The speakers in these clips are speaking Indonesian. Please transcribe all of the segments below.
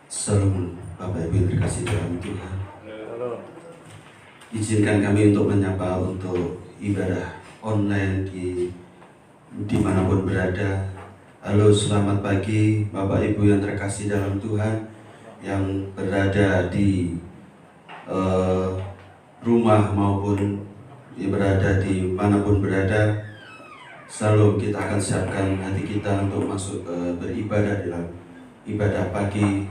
Salam Bapak Ibu yang terkasih dalam Tuhan. Izinkan kami untuk menyapa untuk ibadah online dimanapun berada. Halo, selamat pagi Bapak Ibu yang terkasih dalam Tuhan, yang berada di rumah maupun yang berada di manapun berada. Selalu kita akan siapkan hati kita untuk masuk beribadah dalam ibadah pagi.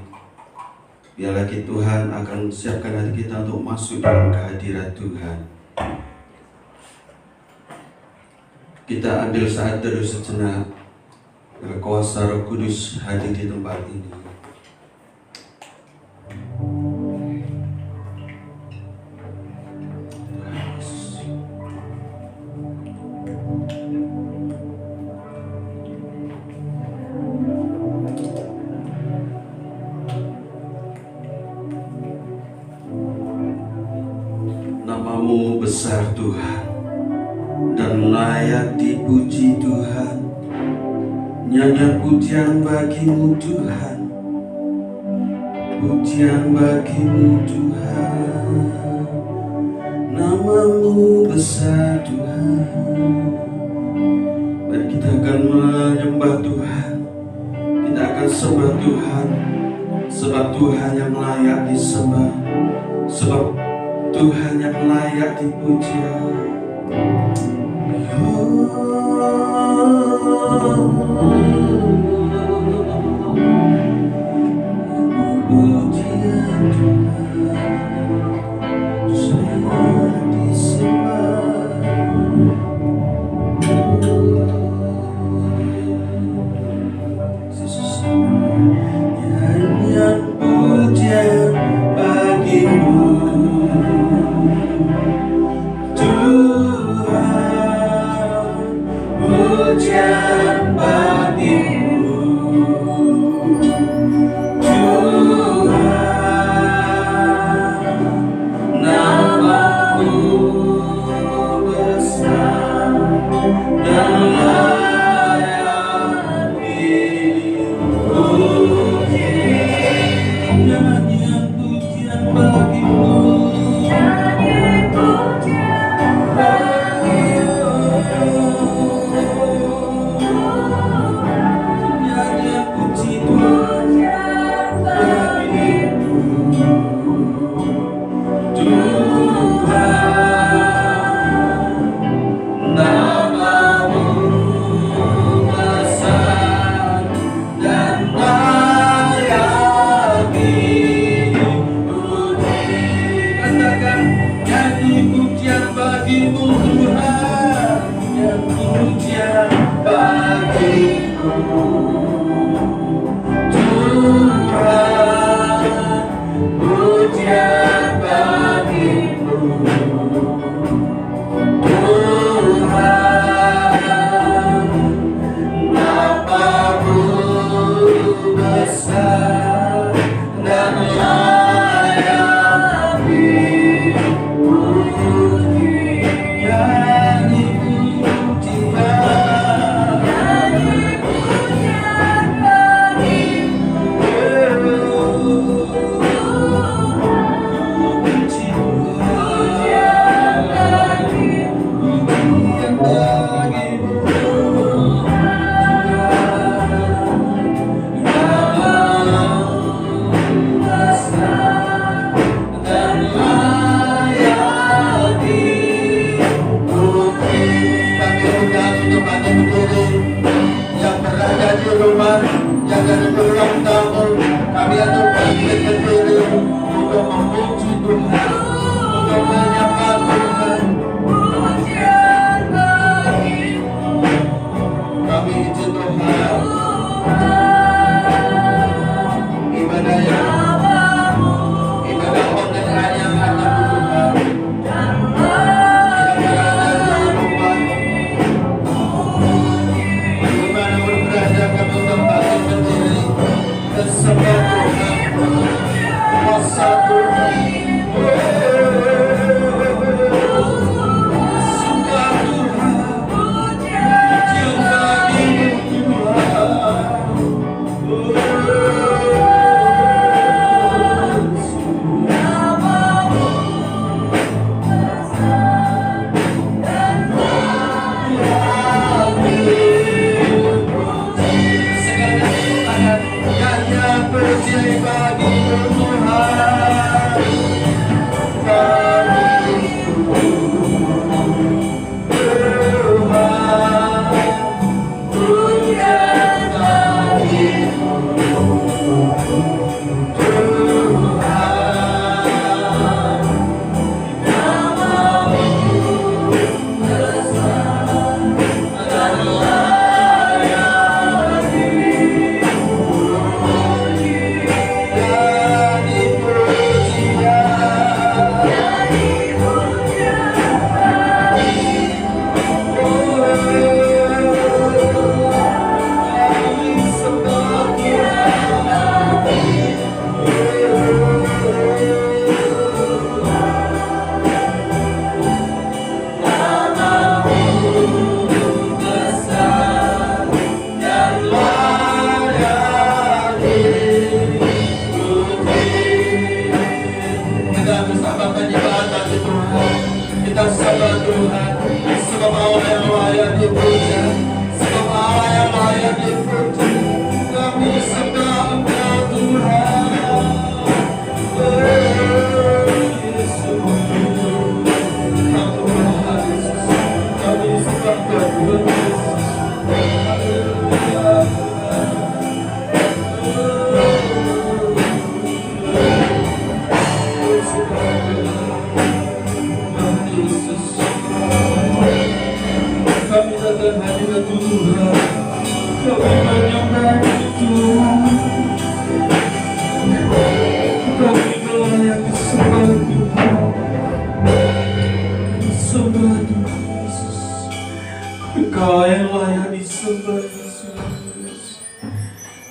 Biar lagi Tuhan akan siapkan hati kita untuk masuk dalam kehadiran Tuhan. Kita ambil saat teduh sejenak. Kuasa Roh Kudus hadir di tempat ini. Namamu besar Tuhan, dan layak dipuji Tuhan. Nyanyian pujian bagimu Tuhan, pujian bagimu Tuhan. Namamu besar Tuhan. Mari kita akan menyembah Tuhan, kita akan sembah Tuhan, sebab Tuhan yang layak disembah, sebab Tuhan yang layak dipuji.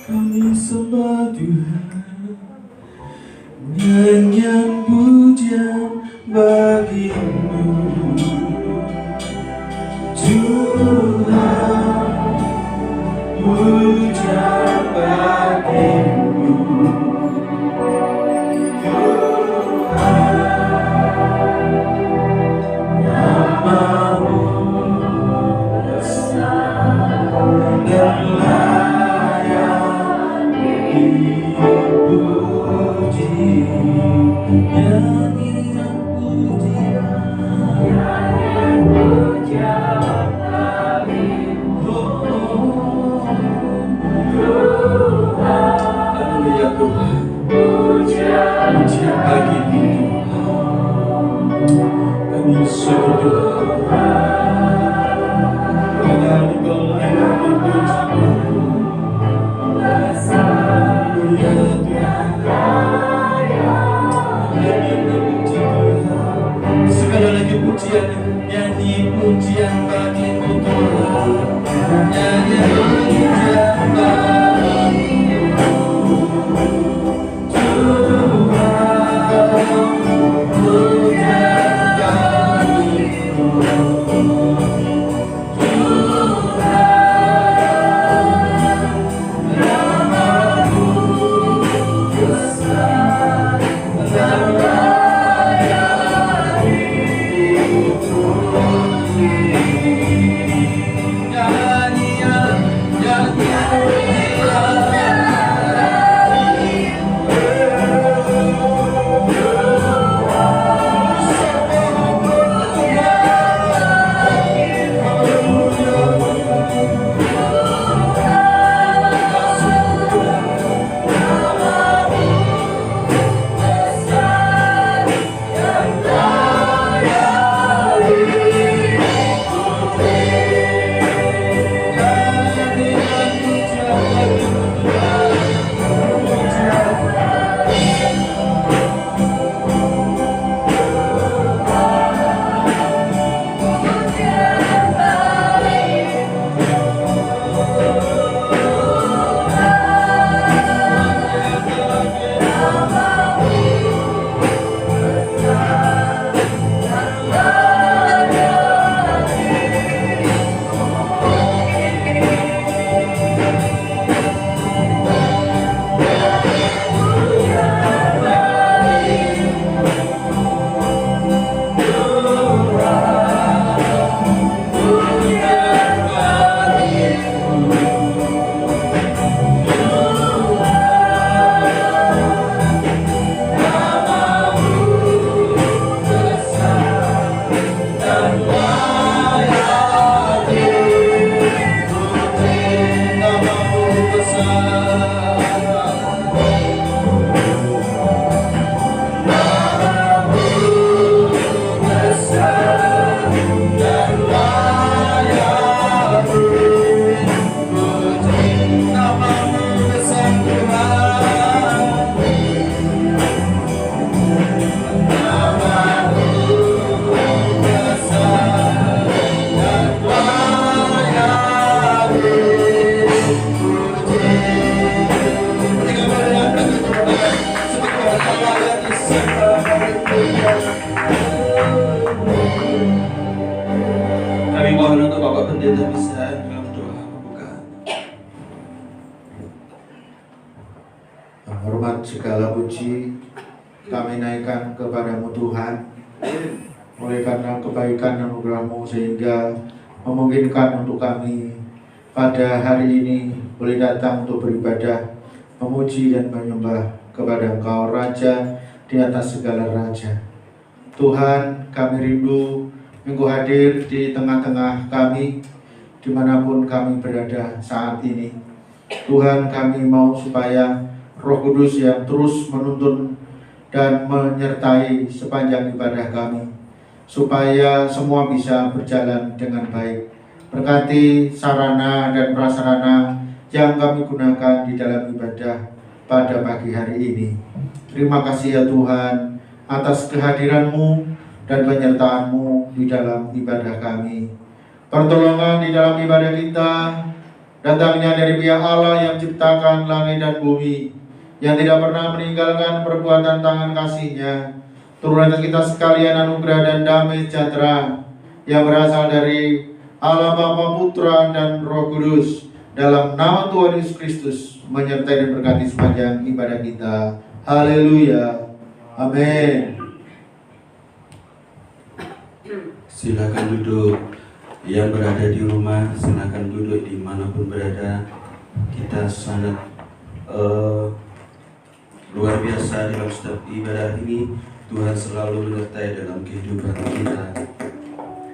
Kami sembah Tuhan, nyanyian pujian bagimu Tuhan, pujian bagimu Tuhan, namamu besar dan layak dipuji. Nyanyian pujian bagimu Tuhan, haleluya Tuhan, pujian bagimu Tuhan, kami syukur Tuhan, karena Engkau layak dipuji. Haleluya Tuhan, segala lagi pujian, nyanyi pujian bagimu Tuhan, nyanyi pujian bagimu Tuhan, pujian bagimu Tuhan, namamu besar dan layak dipuji. Nyanyian kami mohon untuk Bapak Pendeta bisa dalam doa pembukaan. Hormat segala puji kami naikkan kepadamu Tuhan, oleh karena kebaikan dan anugerah-Mu sehingga memungkinkan untuk kami pada hari ini boleh datang untuk beribadah, memuji dan menyembah kepada Engkau Raja di atas segala raja. Tuhan, kami rindu Engkau hadir di tengah-tengah kami dimanapun kami berada saat ini. Tuhan, kami mau supaya Roh Kudus yang terus menuntun dan menyertai sepanjang ibadah kami, supaya semua bisa berjalan dengan baik. Berkati sarana dan prasarana yang kami gunakan di dalam ibadah pada pagi hari ini. Terima kasih ya Tuhan atas kehadiran-Mu dan penyertaan-Mu di dalam ibadah kami. Pertolongan di dalam ibadah kita datangnya dari pihak Allah yang ciptakan langit dan bumi, yang tidak pernah meninggalkan perbuatan tangan kasih-Nya. Turun atas kita sekalian anugerah dan damai sejahtera yang berasal dari Allah Bapa, Putra, dan Roh Kudus, dalam nama Tuhan Yesus Kristus, menyertai dan berkati sepanjang ibadah kita. Haleluya. Amin. Silakan duduk. Yang berada di rumah, silakan duduk dimanapun berada. Kita sangat luar biasa dalam setiap ibadah ini. Tuhan selalu menyertai dalam kehidupan kita.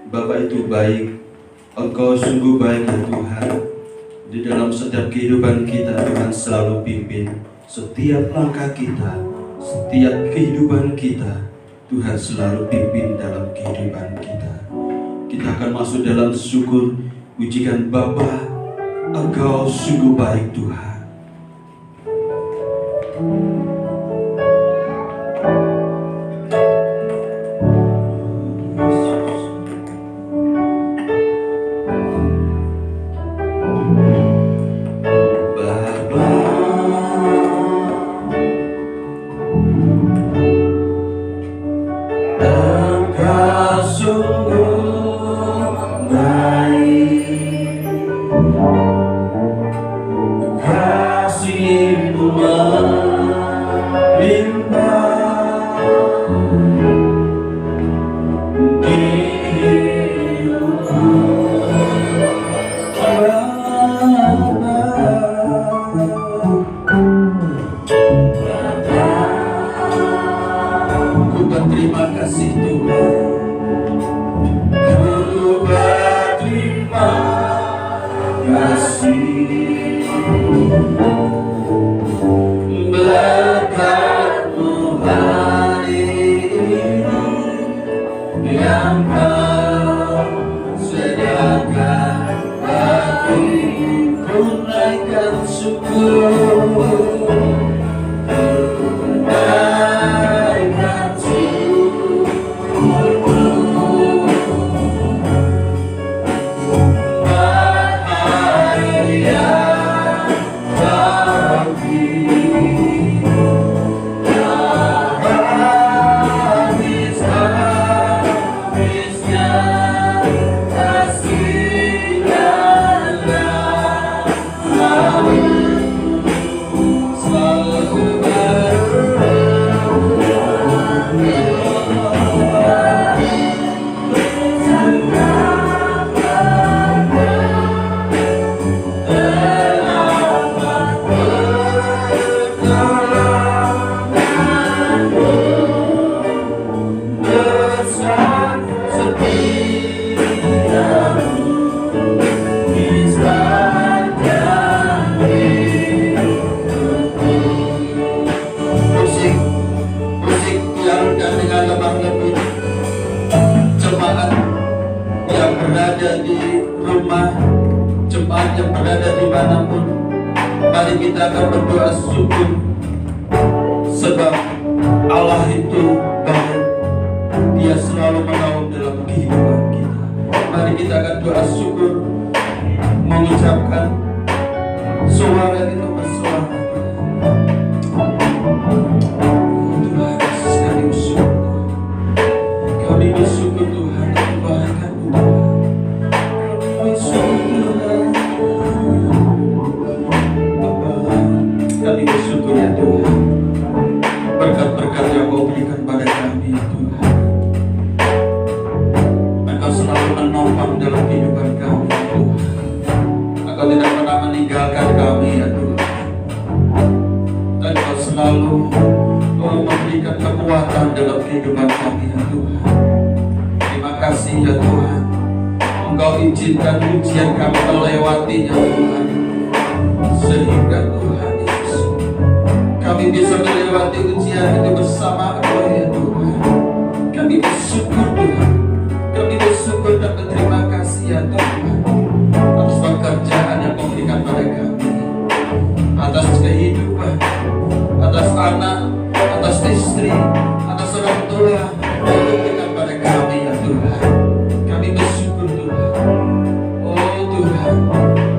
Bapa itu baik, Engkau sungguh baik ya Tuhan. Di dalam setiap kehidupan kita, Tuhan selalu pimpin setiap langkah kita, setiap kehidupan kita. Tuhan selalu pimpin dalam kehidupan kita. Kita akan masuk dalam syukur, pujikan Bapa, Engkau sungguh baik Tuhan.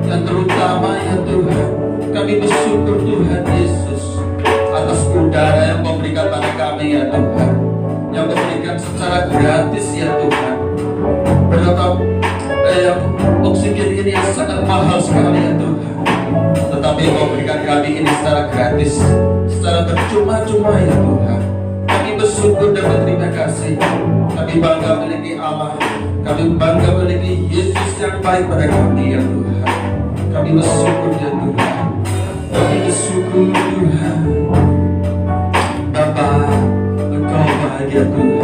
Yang terutama bersyukur Tuhan Yesus atas udara yang kau berikan pada kami ya Tuhan, yang kau berikan secara gratis ya Tuhan. Berapa oksigen ini yang sangat mahal sekali ya Tuhan, tetapi kau berikan kami ini secara gratis, secara bercuma-cuma ya Tuhan. Kami bersyukur dan berterima kasih. Kami bangga memiliki Allah, kami bangga memiliki Yesus yang baik pada kami ya Tuhan. Kami bersyukur ya Tuhan, kami bersyukur Tuhan. Bapa, Engkau bahagia Tuhan.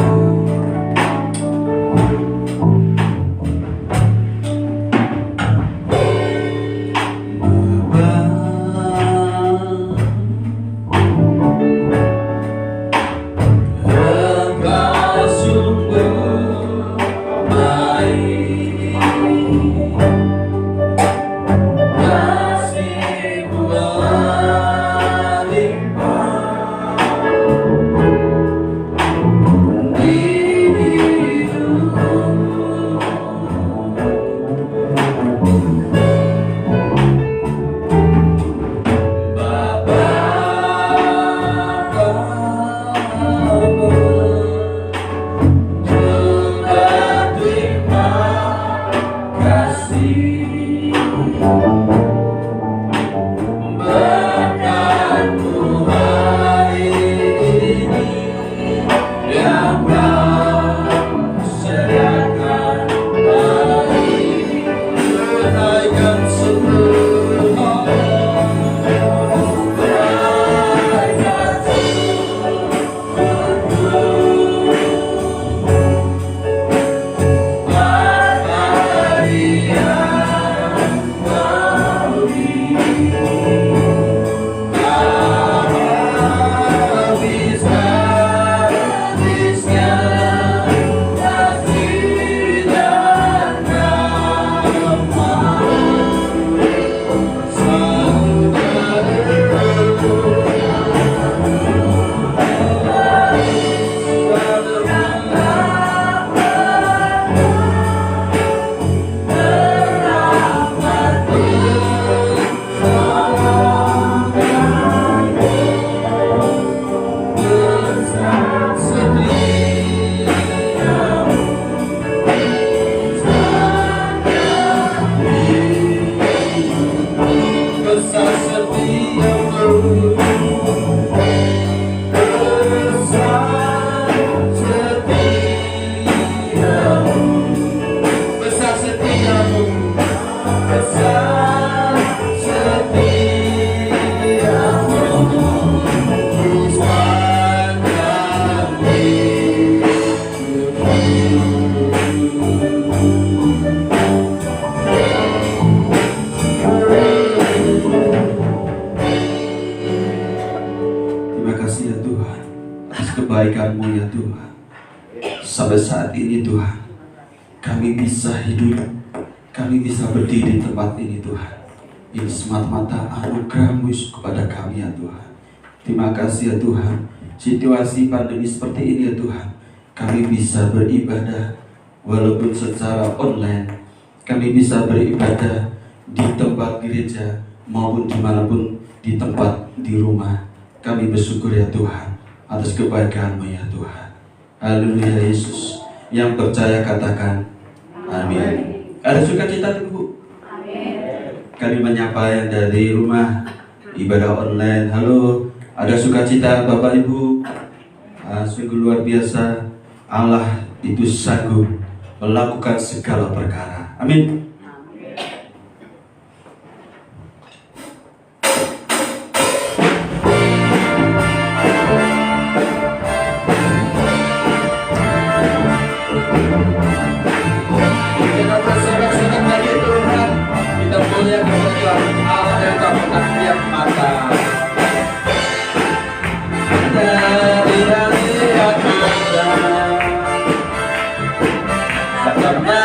Kebaikan-Mu ya Tuhan. Sampai saat ini Tuhan, kami bisa hidup, kami bisa berdiri di tempat ini Tuhan. Ini semata-mata anugerah-Mu kepada kami ya Tuhan. Terima kasih ya Tuhan. Situasi pandemi seperti ini ya Tuhan, kami bisa beribadah walaupun secara online. Kami bisa beribadah di tempat gereja maupun dimanapun, di tempat, di rumah. Kami bersyukur ya Tuhan atas kebaikan-Mu ya Tuhan. Haleluya Yesus. Yang percaya katakan amin. Ada sukacita Bu? Amin. Kami menyapa yang dari rumah ibadah online. Halo, ada sukacita Bapak Ibu? Sungguh luar biasa. Allah itu sanggup melakukan segala perkara. Amin. Karena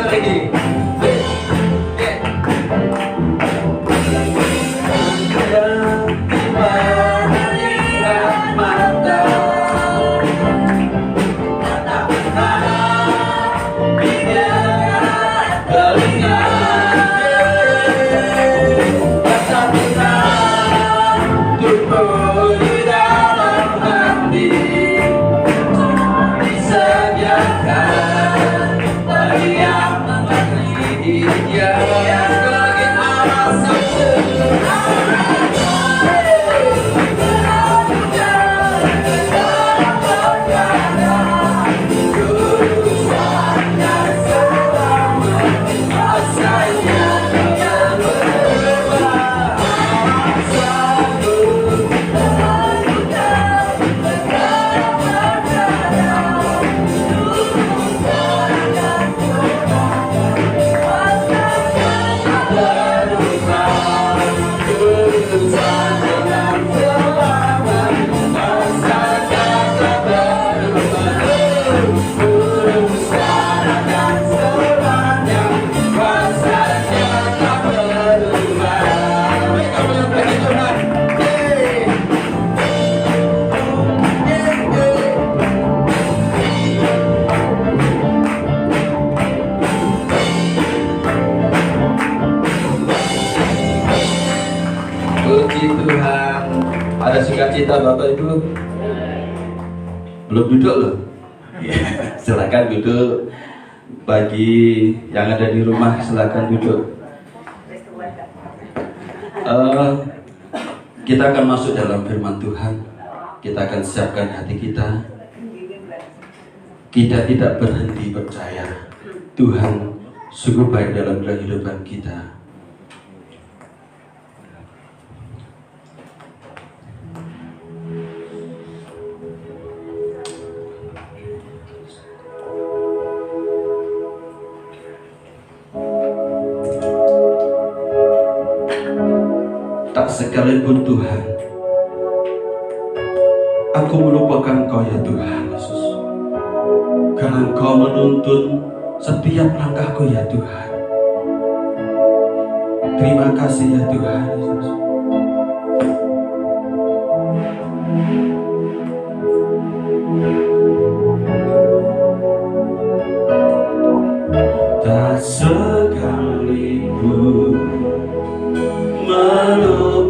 lagi. Puji Tuhan. Ada sukacita Bapak Ibu? Belum duduk loh? Ya, silakan duduk. Bagi yang ada di rumah silakan duduk. Kita akan masuk dalam firman Tuhan. Kita akan siapkan hati kita. Kita tidak berhenti percaya Tuhan sungguh baik dalam kehidupan kita. Tak sekalipun Tuhan, aku melupakan Engkau ya Tuhan Yesus, karena Engkau menuntun setiap langkahku ya Tuhan. Terima kasih ya Tuhan Yesus. Tak sekalipun melupakanku,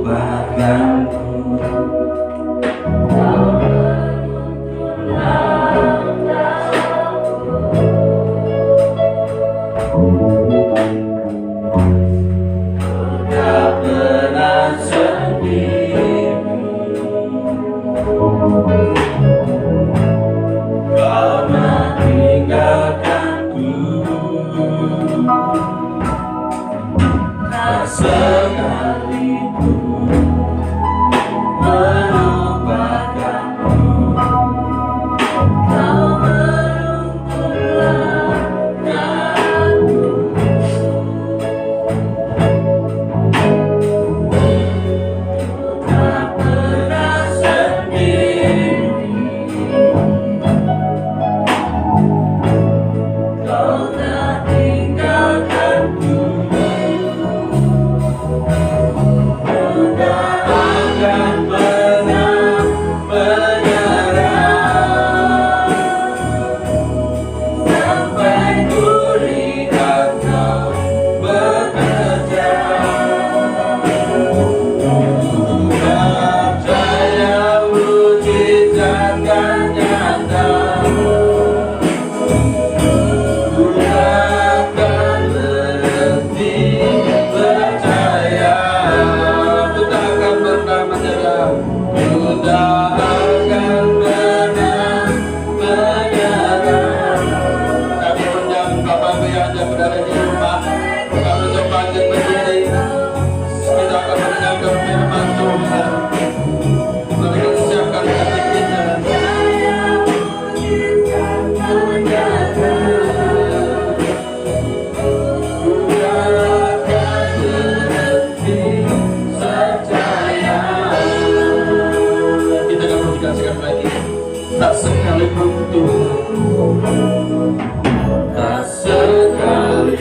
tak pernah sendiri. Kau meninggalkanku, tak sekalipun melupakanku. Kau menuntun langkahku, tak pernah sendiri. Kau tak tinggalkanku, tak akan pernah menyerah, sampai ku lihat Kau bekerja. Percaya mujizat kan nyata, ku takkan berhenti percaya. Ku tak akan pernah menyerah, ku tak akan pernah menyerah. Kami undang Bapak Ibu yang ada berada di rumah, kami untuk bangkit berdiri. Kita akan mendengarkan firman Tuhan. Mari kita siapkan hati kita. Kita akan berdikasikan lagi. Tak sekalipun Tuhan, tak sekalipun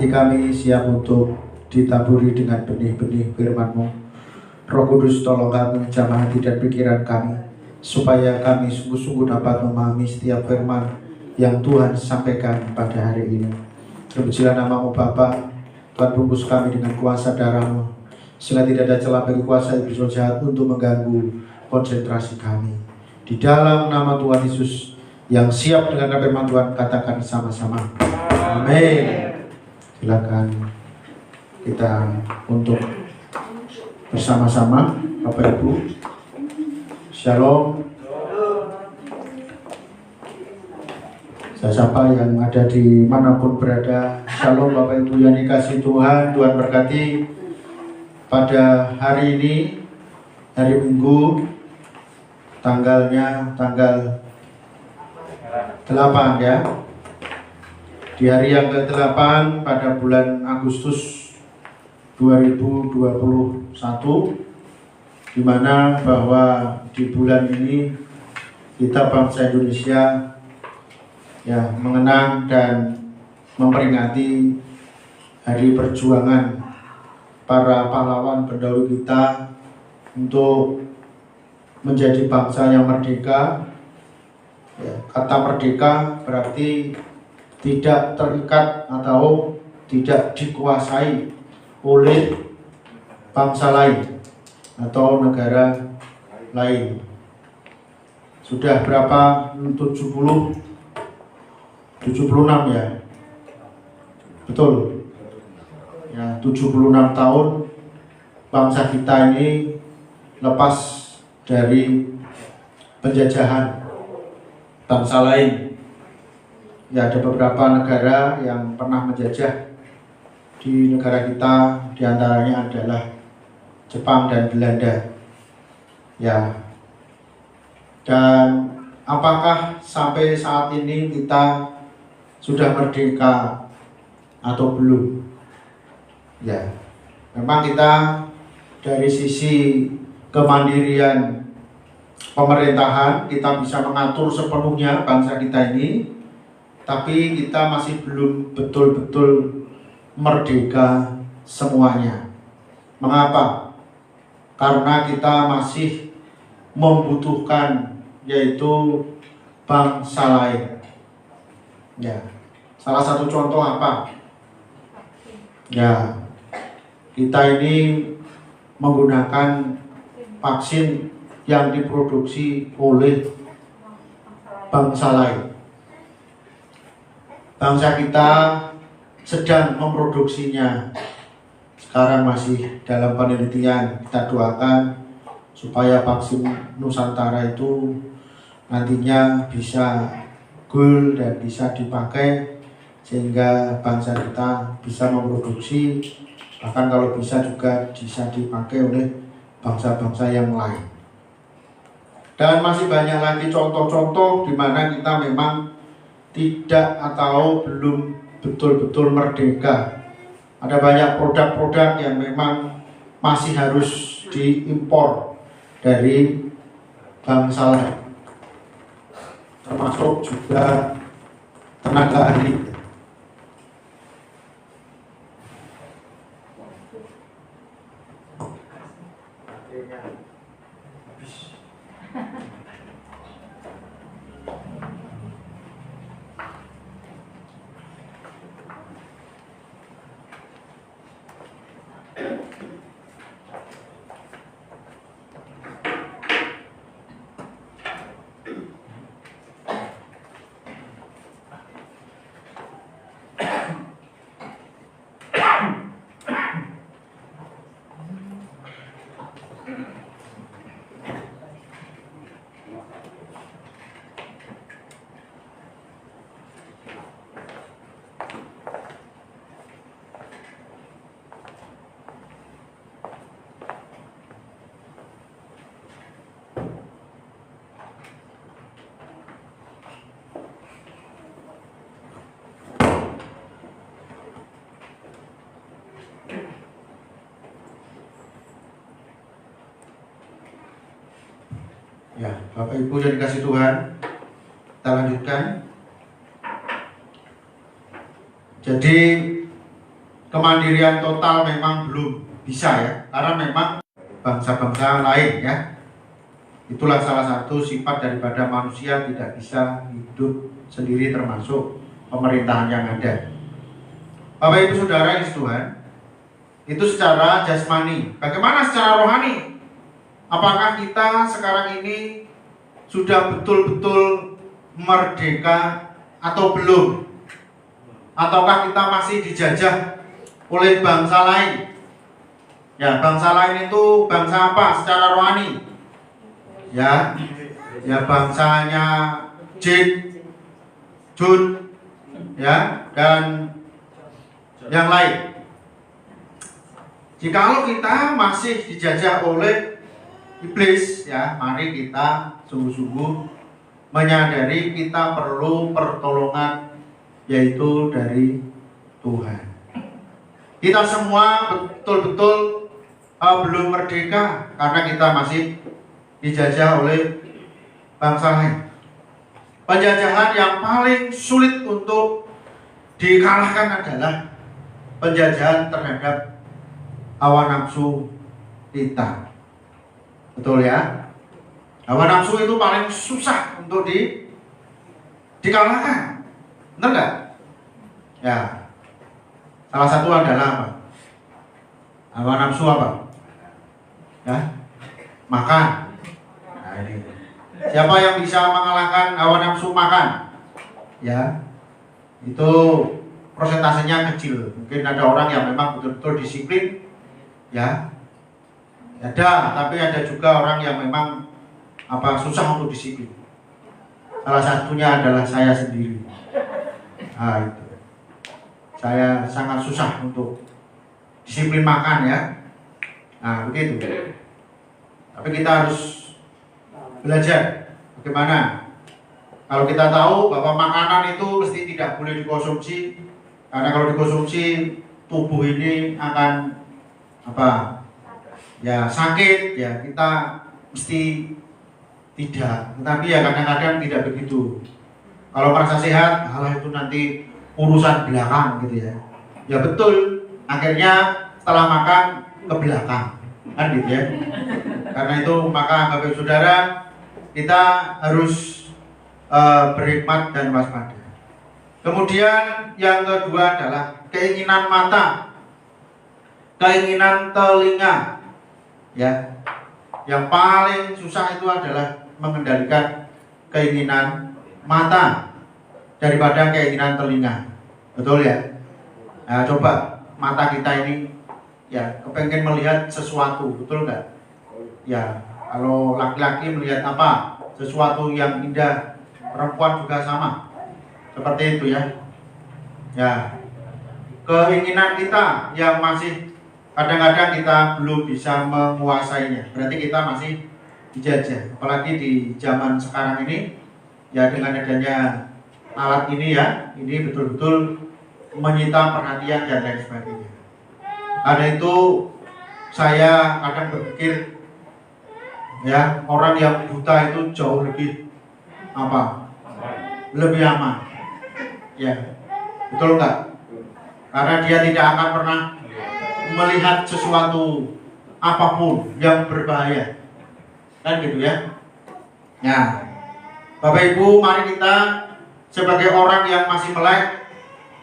hati kami siap untuk ditaburi dengan benih-benih firman-Mu. Roh Kudus, tolong kami menjamah hati dan pikiran kami, supaya kami sungguh-sungguh dapat memahami setiap firman yang Tuhan sampaikan pada hari ini. Terpujilah nama-Mu Bapa. Tuhan, bungkus kami dengan kuasa darah-Mu, sehingga tidak ada celah bagi kuasa iblis jahat untuk mengganggu konsentrasi kami. Di dalam nama Tuhan Yesus yang siap dengan firman Tuhan, katakan sama-sama. Amin. Silakan kita untuk bersama-sama, Bapak Ibu. Shalom. Saya sapa yang ada di manapun berada. Shalom Bapak Ibu yang dikasihi Tuhan. Tuhan berkati. Pada hari ini, hari Minggu, tanggalnya tanggal 8 ya. Di hari yang ke-8 pada bulan Agustus 2021, di mana bahwa di bulan ini kita bangsa Indonesia ya mengenang dan memperingati hari perjuangan para pahlawan pendahulu kita untuk menjadi bangsa yang merdeka. Ya, kata merdeka berarti tidak terikat atau tidak dikuasai oleh bangsa lain atau negara lain. Sudah berapa? 76 ya? Betul ya, 76 tahun bangsa kita ini lepas dari penjajahan bangsa lain. Ya, ada beberapa negara yang pernah menjajah di negara kita, diantaranya adalah Jepang dan Belanda. Ya, dan apakah sampai saat ini kita sudah merdeka atau belum? Ya, memang kita dari sisi kemandirian pemerintahan kita bisa mengatur sepenuhnya bangsa kita ini, tapi kita masih belum betul-betul merdeka semuanya. Mengapa? Karena kita masih membutuhkan yaitu bangsa lain. Ya, salah satu contoh apa? Ya, kita ini menggunakan vaksin yang diproduksi oleh bangsa lain. Bangsa kita sedang memproduksinya. Sekarang masih dalam penelitian. Kita doakan supaya vaksin Nusantara itu nantinya bisa goal dan bisa dipakai sehingga bangsa kita bisa memproduksi, bahkan kalau bisa juga bisa dipakai oleh bangsa-bangsa yang lain. Dan masih banyak lagi contoh-contoh di mana kita memang tidak atau belum betul-betul merdeka. Ada banyak produk-produk yang memang masih harus diimpor dari bangsa lain, termasuk juga tenaga ahli. Ya, Bapak Ibu yang dikasih Tuhan, kita lanjutkan. Jadi kemandirian total memang belum bisa ya, karena memang bangsa-bangsa lain ya. Itulah salah satu sifat daripada manusia tidak bisa hidup sendiri termasuk pemerintahan yang ada. Bapak Ibu Saudara yang dikasih Tuhan, itu secara jasmani. Bagaimana secara rohani? Apakah kita sekarang ini sudah betul-betul merdeka atau belum? Ataukah kita masih dijajah oleh bangsa lain? Ya, bangsa lain itu bangsa apa secara rohani? Ya, bangsanya Jin, Jun, ya, dan yang lain. Jikalau kita masih dijajah oleh iblis, ya, mari kita sungguh-sungguh menyadari kita perlu pertolongan, yaitu dari Tuhan. Kita semua betul-betul belum merdeka karena kita masih dijajah oleh bangsa lain. Penjajahan yang paling sulit untuk dikalahkan adalah penjajahan terhadap hawa nafsu kita. Betul ya? Hawa nafsu itu paling susah untuk dikalahkan. Benar nggak? Ya. Salah satu adalah apa? Hawa nafsu apa? Ya, makan. Nah, ini. Siapa yang bisa mengalahkan hawa nafsu makan? Ya, itu persentasenya kecil. Mungkin ada orang yang memang betul-betul disiplin, ya. Ada, tapi ada juga orang yang memang susah untuk disiplin. Salah satunya adalah saya sendiri. Nah, itu. Saya sangat susah untuk disiplin makan ya. Nah, begitu. Tapi kita harus belajar bagaimana. Kalau kita tahu bahwa makanan itu mesti tidak boleh dikonsumsi, karena kalau dikonsumsi tubuh ini akan apa? Ya sakit, ya kita mesti tidak. Tetapi ya kadang-kadang tidak begitu. Kalau merasa sehat, hal itu nanti urusan belakang gitu ya. Ya betul. Akhirnya setelah makan ke belakang, kan gitu ya. Karena itu maka Bapak Saudara, kita harus berhikmat dan waspada. Kemudian yang kedua adalah keinginan mata, keinginan telinga. Ya, yang paling susah itu adalah mengendalikan keinginan mata daripada keinginan telinga. Betul ya? Nah, coba mata kita ini ya kepengen melihat sesuatu, betul nggak? Ya, kalau laki-laki melihat apa? Sesuatu yang indah, perempuan juga sama. Seperti itu ya. Ya. Keinginan kita yang masih kadang-kadang kita belum bisa menguasainya. Berarti kita masih dijajah. Apalagi di zaman sekarang ini ya, dengan adanya alat ini ya, ini betul-betul menyita perhatian dan lain sebagainya. Karena itu saya akan berpikir ya, orang yang buta itu jauh lebih apa? Lebih aman. Ya, betul nggak? Karena dia tidak akan pernah melihat sesuatu apapun yang berbahaya, kan gitu ya. Nah, Bapak Ibu, mari kita sebagai orang yang masih melek,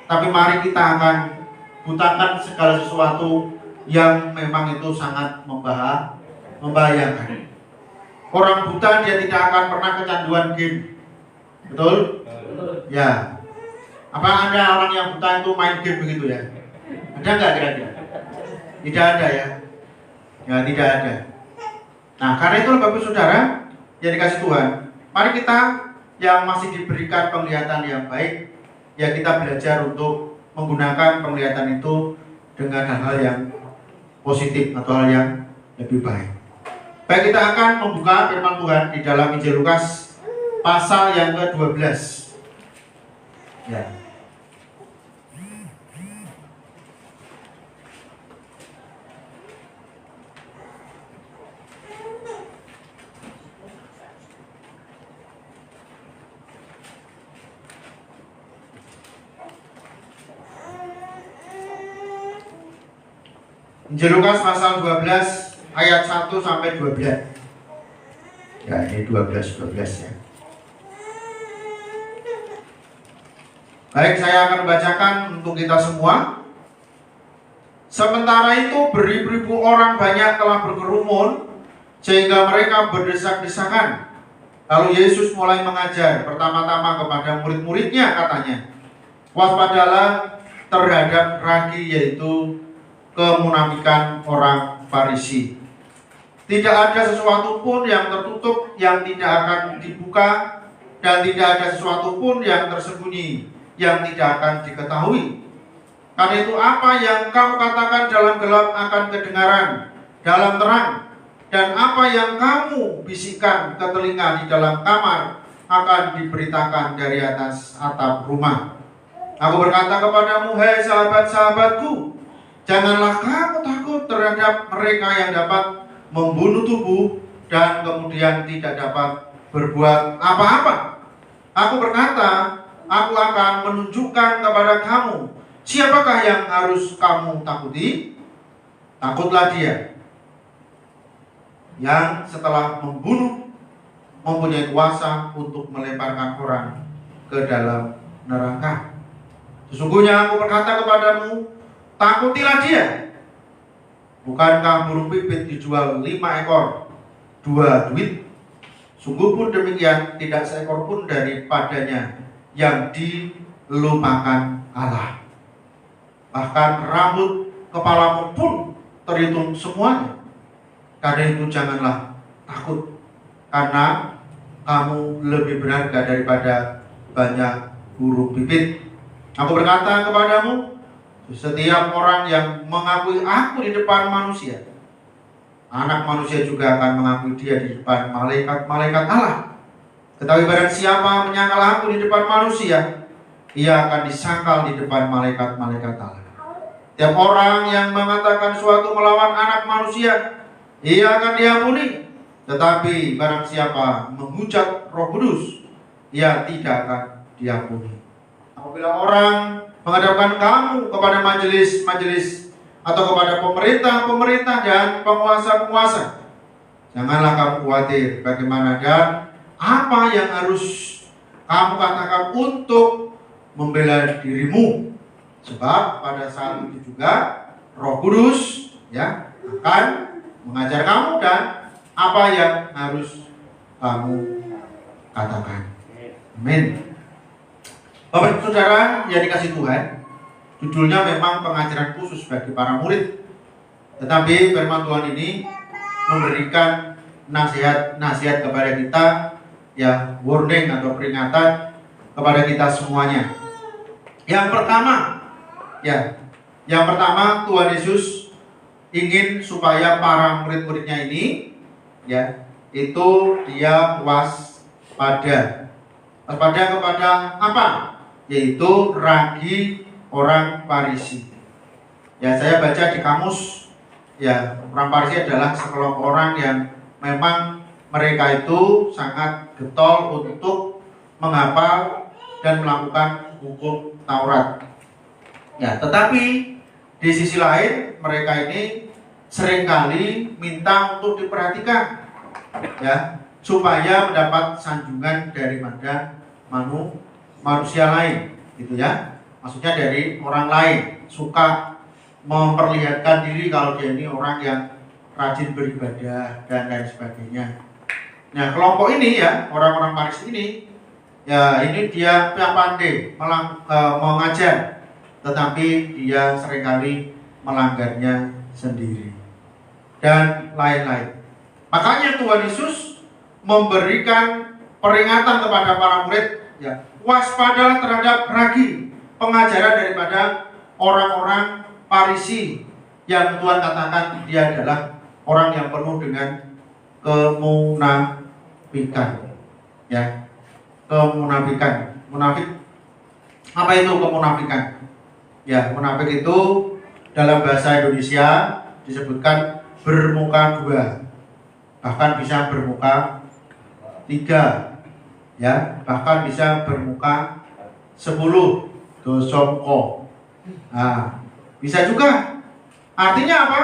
tapi mari kita akan butakan segala sesuatu yang memang itu sangat membahayakan. Orang buta dia tidak akan pernah kecanduan game, betul? Ya. Apa ada orang yang buta itu main game begitu ya? Ada nggak kira-kira? Tidak ada ya. Ya tidak ada. Nah karena itu Bapak Saudara yang dikasih Tuhan, mari kita yang masih diberikan penglihatan yang baik, ya kita belajar untuk menggunakan penglihatan itu dengan hal-hal yang positif atau hal yang lebih baik. Baik, kita akan membuka firman Tuhan di dalam Injil Lukas pasal yang ke-12. Ya. Injil Lukas pasal 12 ayat 1 sampai 12. Ya, ini 12 ya. Baik, saya akan bacakan untuk kita semua. Sementara itu beribu-ribu orang banyak telah berkerumun sehingga mereka berdesak-desakan. Lalu Yesus mulai mengajar pertama-tama kepada murid-muridnya, katanya, waspadalah terhadap ragi, yaitu kemunafikan orang Farisi. Tidak ada sesuatu pun yang tertutup yang tidak akan dibuka, dan tidak ada sesuatu pun yang tersembunyi yang tidak akan diketahui. Karena itu apa yang kamu katakan dalam gelap akan kedengaran dalam terang, dan apa yang kamu bisikkan ke telinga di dalam kamar akan diberitakan dari atas atap rumah. Aku berkata kepadamu, hai sahabat-sahabatku, janganlah kamu takut terhadap mereka yang dapat membunuh tubuh dan kemudian tidak dapat berbuat apa-apa. Aku berkata, aku akan menunjukkan kepada kamu siapakah yang harus kamu takuti. Takutlah dia yang setelah membunuh mempunyai kuasa untuk melemparkan orang ke dalam neraka. Sesungguhnya aku berkata kepadamu, takutilah dia. Bukankah burung pipit dijual 5 ekor 2 duit? Sungguh pun demikian, tidak seekor pun daripadanya yang dilupakan Allah. Bahkan rambut kepalamu pun terhitung semuanya. Karena itu janganlah takut, karena kamu lebih berharga daripada banyak burung pipit. Aku berkata kepadamu, setiap orang yang mengakui aku di depan manusia, Anak Manusia juga akan mengakui dia di depan malaikat-malaikat Allah. Tetapi barang siapa menyangkal aku di depan manusia, ia akan disangkal di depan malaikat-malaikat Allah. Tiap orang yang mengatakan sesuatu melawan Anak Manusia, ia akan diampuni. Tetapi barang siapa menghujat Roh Kudus, ia tidak akan diampuni. Apabila orang menghadapkan kamu kepada majelis-majelis atau kepada pemerintah-pemerintah dan penguasa-penguasa, janganlah kamu khawatir bagaimana dan apa yang harus kamu katakan untuk membela dirimu, sebab pada saat itu juga Roh Kudus ya akan mengajar kamu dan apa yang harus kamu katakan. Amin. Bapak Saudara yang dikasih Tuhan, judulnya memang pengajaran khusus bagi para murid. Tetapi firman Tuhan ini memberikan nasihat kepada kita, ya, warning atau peringatan kepada kita semuanya. Yang pertama, Tuhan Yesus ingin supaya para murid-muridnya ini, ya, itu dia waspada. Waspada kepada apa? Yaitu ragi orang Farisi. Ya, saya baca di kamus, ya, orang Farisi adalah sekelompok orang yang memang mereka itu sangat getol untuk menghafal dan melakukan hukum Taurat. Ya, tetapi di sisi lain mereka ini seringkali minta untuk diperhatikan, ya, supaya mendapat sanjungan daripada manusia lain, gitu ya. Maksudnya dari orang lain, suka memperlihatkan diri kalau dia ini orang yang rajin beribadah dan lain sebagainya. Nah, kelompok ini ya, orang-orang Farisi ini, ya, ini dia yang pandai mengajar, tetapi dia seringkali melanggarnya sendiri dan lain-lain. Makanya Tuhan Yesus memberikan peringatan kepada para murid, ya, waspadalah terhadap ragi pengajaran daripada orang-orang Farisi yang Tuhan katakan dia adalah orang yang penuh dengan kemunafikan, ya, kemunafikan. Munafik, apa itu kemunafikan? Ya, munafik itu dalam bahasa Indonesia disebutkan bermuka dua, bahkan bisa bermuka tiga, ya, bahkan bisa bermuka 10, dosongko. Nah, bisa juga. Artinya apa?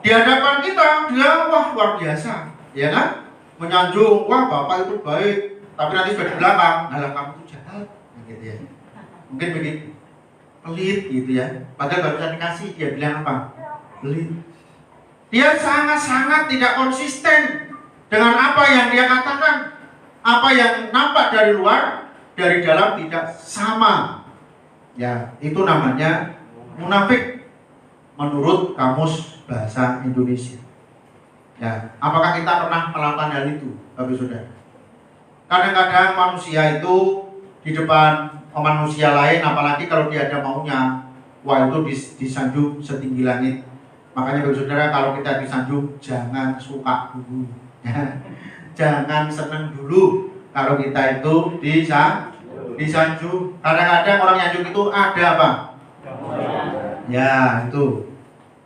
Di hadapan kita dia wah luar biasa, ya kan? Menyanjung, wah Bapak itu baik, tapi nanti sudah di belakang, alah kamu itu jahat, gitu ya. Mungkin begitu. Pelit gitu ya. Padahal baru bisa dikasih, dia bilang apa? Pelit. Dia sangat-sangat tidak konsisten dengan apa yang dia katakan. Apa yang nampak dari luar, dari dalam tidak sama. Ya, itu namanya munafik menurut kamus bahasa Indonesia. Ya, apakah kita pernah melakukan hal itu, Bapak Saudara? Kadang-kadang manusia itu di depan manusia lain, apalagi kalau dia ada maunya, wah itu disanjung setinggi langit. Makanya Bapak Saudara, kalau kita disanjung jangan suka dulu, ya. Jangan senang dulu kalau kita itu disanjung. Kadang-kadang orang nyanjung itu ada apa? Ya, itu.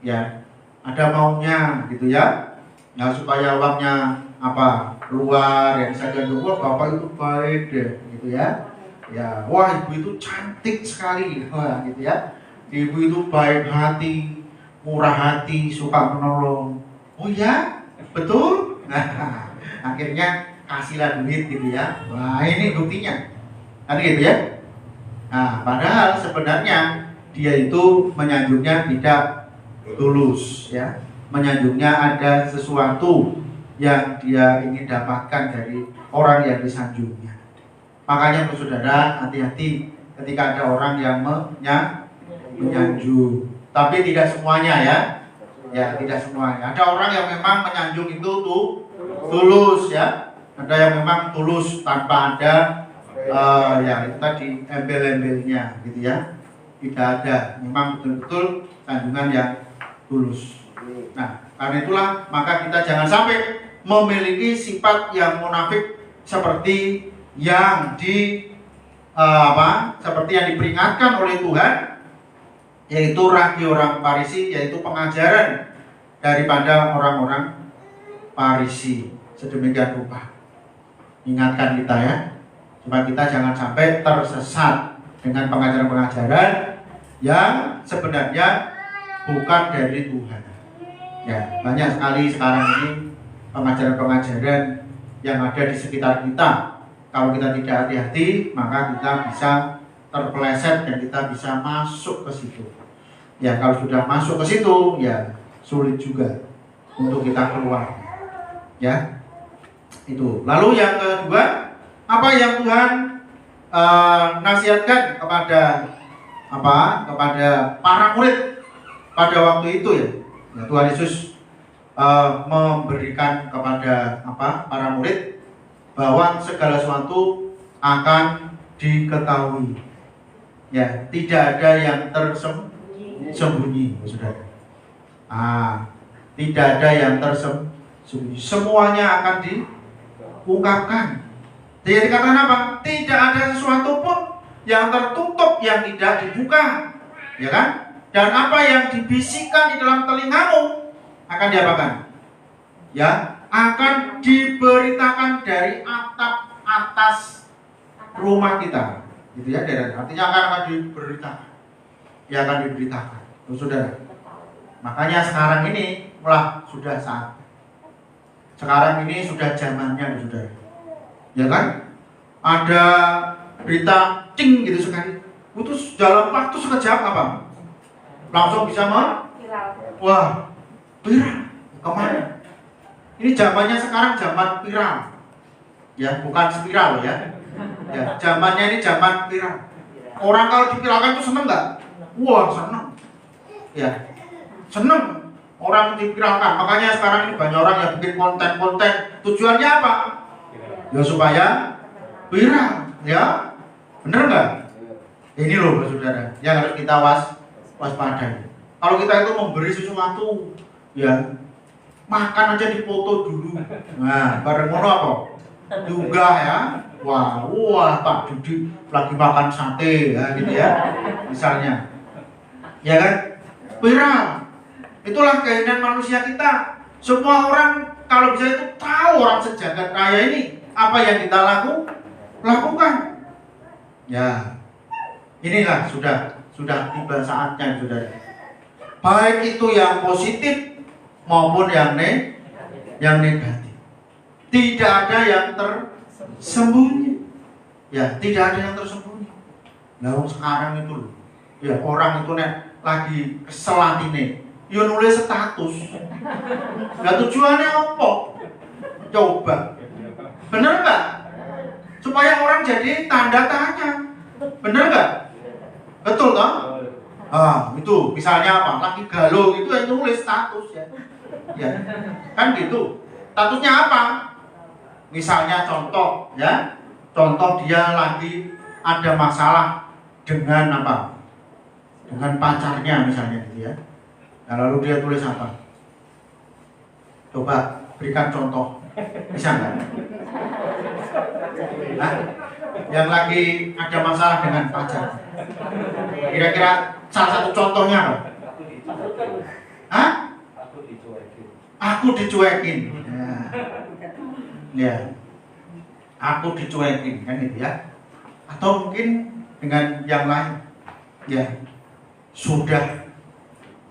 Ya, ada maunya gitu ya. Nah, supaya uangnya apa? Keluar, yang bisa jantung, wah Bapak itu baik deh, gitu ya. Ya, wah ibu itu cantik sekali, wah gitu ya. Ibu itu baik hati, murah hati, suka menolong. Oh ya, betul. Nah, akhirnya kasihlah duit gitu ya. Wah ini buktinya, kan gitu ya. Nah, padahal sebenarnya dia itu menyanjungnya tidak tulus, ya. Menyanjungnya ada sesuatu yang dia ingin dapatkan dari orang yang disanjungnya. Makanya saudara hati-hati ketika ada orang yang menyanjung. Tapi tidak semuanya ya. Ya, tidak semuanya. Ada orang yang memang menyanjung itu tulus ya. Ada yang memang tulus tanpa ada Ya itu tadi embel-embelnya gitu ya, tidak ada, memang betul-betul sanjungan yang tulus. Nah, karena itulah maka kita jangan sampai memiliki sifat yang munafik seperti yang seperti yang diperingatkan oleh Tuhan, yaitu ragi orang Farisi, yaitu pengajaran daripada orang-orang Farisi. Sedemikian rupa ingatkan kita ya, supaya kita jangan sampai tersesat dengan pengajaran-pengajaran yang sebenarnya bukan dari Tuhan. Ya, banyak sekali sekarang ini pengajaran-pengajaran yang ada di sekitar kita. Kalau kita tidak hati-hati, maka kita bisa terpeleset dan kita bisa masuk ke situ. Ya, kalau sudah masuk ke situ, ya sulit juga untuk kita keluar. Ya, itu. Lalu yang kedua, apa yang Tuhan nasihatkan kepada para murid pada waktu itu ya? Ya, Tuhan Yesus memberikan kepada para murid bahwa segala sesuatu akan diketahui. Ya, tidak ada yang tersembunyi, saudara. Tidak ada yang tersembunyi. Semuanya akan diungkapkan. Jadi dikatakan apa? Tidak ada sesuatu pun yang tertutup, yang tidak dibuka, ya kan? Dan apa yang dibisikkan di dalam telingamu akan diapakan? Ya, akan diberitakan dari atap atas rumah kita, gitu ya, artinya akan diberitakan, ya akan diberitakan, saudara. Makanya sekarang ini sudah saat. Sekarang ini sudah zamannya, saudara. Ya kan? Ada berita cing gitu sekali. Putus dalam waktu sekejap apa? Langsung bisa viral. Kemana? Ini zamannya sekarang zaman viral. Ya, bukan spiral ya. Ya, zamannya ini zaman viral. Orang kalau dipiralkan itu seneng nggak? Wah, seneng. Ya, seneng orang dipiralkan. Makanya sekarang ini banyak orang yang bikin konten-konten. Tujuannya apa? Ya supaya viral, ya. Bener nggak? Ini loh, saudara, yang harus kita waspadai. Kalau kita itu memberi sesuatu, ya makan aja dipoto dulu. Nah, bareng ngono apa? Juga ya. Wah, Pak Dudi lagi makan sate, ya gitu ya. Misalnya. Ya kan? Viral. Itulah keinginan manusia kita. Semua orang kalau bisa itu tahu orang sejagat raya ini apa yang kita lakukan. Ya. Inilah sudah tiba saatnya, saudara. Baik itu yang positif maupun yang negatif. Tidak ada yang tersembunyi. Ya, tidak ada yang tersembunyi. Nah, sekarang itu loh. Ya, orang itu lagi kesel ini. Ya nulis status. Nah, tujuannya apa? Coba. Bener nggak? Supaya orang jadi tanda tanya. Bener nggak? Betul kan? Itu misalnya apa? Lagi galau gitu yang nulis status ya. Ya. Kan gitu. Statusnya apa? Misalnya contoh ya. Contoh dia lagi ada masalah dengan apa? Dengan pacarnya misalnya gitu ya. Nah, lalu dia tulis apa? Coba berikan contoh. Bisa nggak? Nah, yang lagi ada masalah dengan pacar. Kira-kira salah satu contohnya apa? Hah? Aku dicuekin. Ya. Aku dicuekin kan itu ya. Atau mungkin dengan yang lain. Ya. Sudah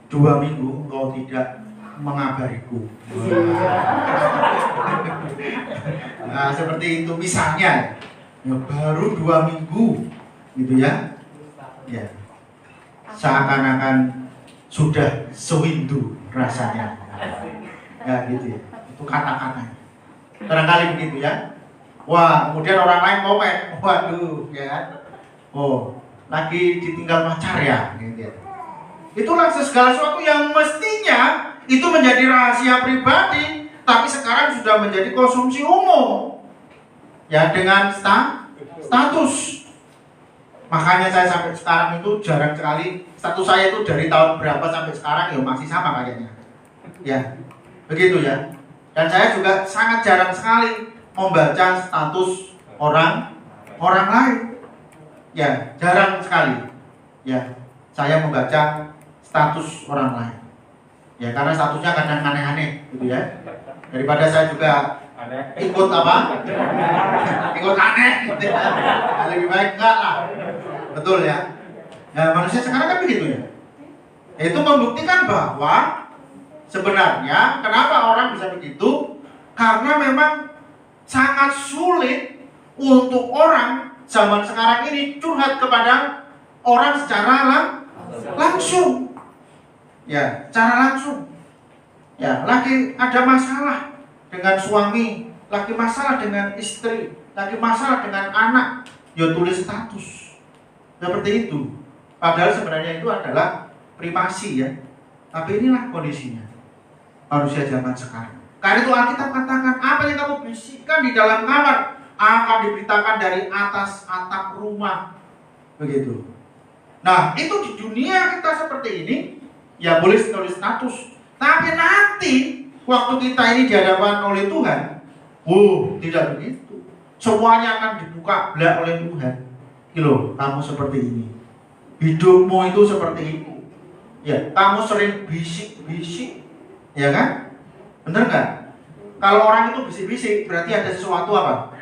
2 minggu kau tidak mengabariku. Nah, seperti itu misalnya. Ya, baru 2 minggu gitu ya. Ya. Seakan-akan sudah sewindu rasanya. Ya gitu ya. Itu kata-katanya. Barangkali begitu ya. Wah, kemudian orang lain komen, waduh ya. Oh, lagi ditinggal pacar ya gitu ya. Itulah segala sesuatu yang mestinya itu menjadi rahasia pribadi, tapi sekarang sudah menjadi konsumsi umum. Ya dengan status. Makanya saya sampai sekarang itu jarang sekali, status saya itu dari tahun berapa sampai sekarang ya masih sama kayaknya. Ya, begitu ya. Dan saya juga sangat jarang sekali membaca status orang lain. Ya, jarang sekali. Ya, saya membaca status orang lain. Ya, karena statusnya kadang aneh-aneh, gitu ya. Daripada saya juga ikut apa? Ikut aneh, gitu ya. Lebih baik enggak lah. Betul ya. Nah, manusia sekarang kan begitu ya. Itu membuktikan bahwa sebenarnya kenapa orang bisa begitu? Karena memang sangat sulit untuk orang zaman sekarang ini curhat kepada orang secara langsung. Ya, secara langsung. Ya, lagi ada masalah dengan suami, lagi masalah dengan istri, lagi masalah dengan anak, ya tulis status. Seperti itu. Padahal sebenarnya itu adalah privasi ya. Tapi inilah kondisinya manusia zaman sekarang. Karena itu Alkitab katakan, apa yang kamu bisikkan di dalam kamar akan diberitakan dari atas atap rumah. Begitu. Nah, itu di dunia kita seperti ini, ya boleh tulis status. Tapi nanti waktu kita ini dihadapkan oleh Tuhan, tidak begitu. Semuanya akan dibuka belak oleh Tuhan. Loh, kamu seperti ini, hidupmu itu seperti itu. Ya, kamu sering bisik-bisik, ya kan? Bener nggak? Kalau orang itu bisik-bisik, berarti ada sesuatu apa?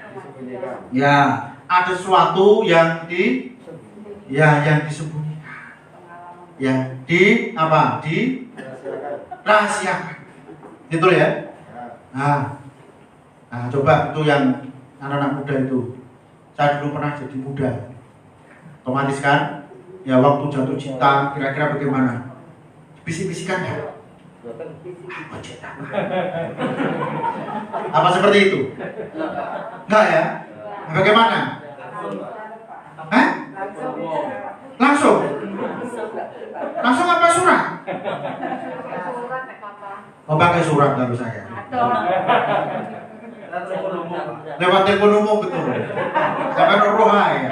Ya, ada sesuatu yang disembunyikan. Ya, dirahasiakan. Gitu ya? Nah, coba itu yang anak-anak muda itu. Saya dulu pernah jadi muda. Otomatis kan, ya waktu jatuh cinta kira-kira bagaimana? Bisik-bisikan ya? Aku cinta. Apa seperti itu? Enggak ya? Bagaimana? Hah? Langsung? Langsung apa surat? Oh, pakai surat kalau saya. Lewat telepon umum betul. Sampai roh ya.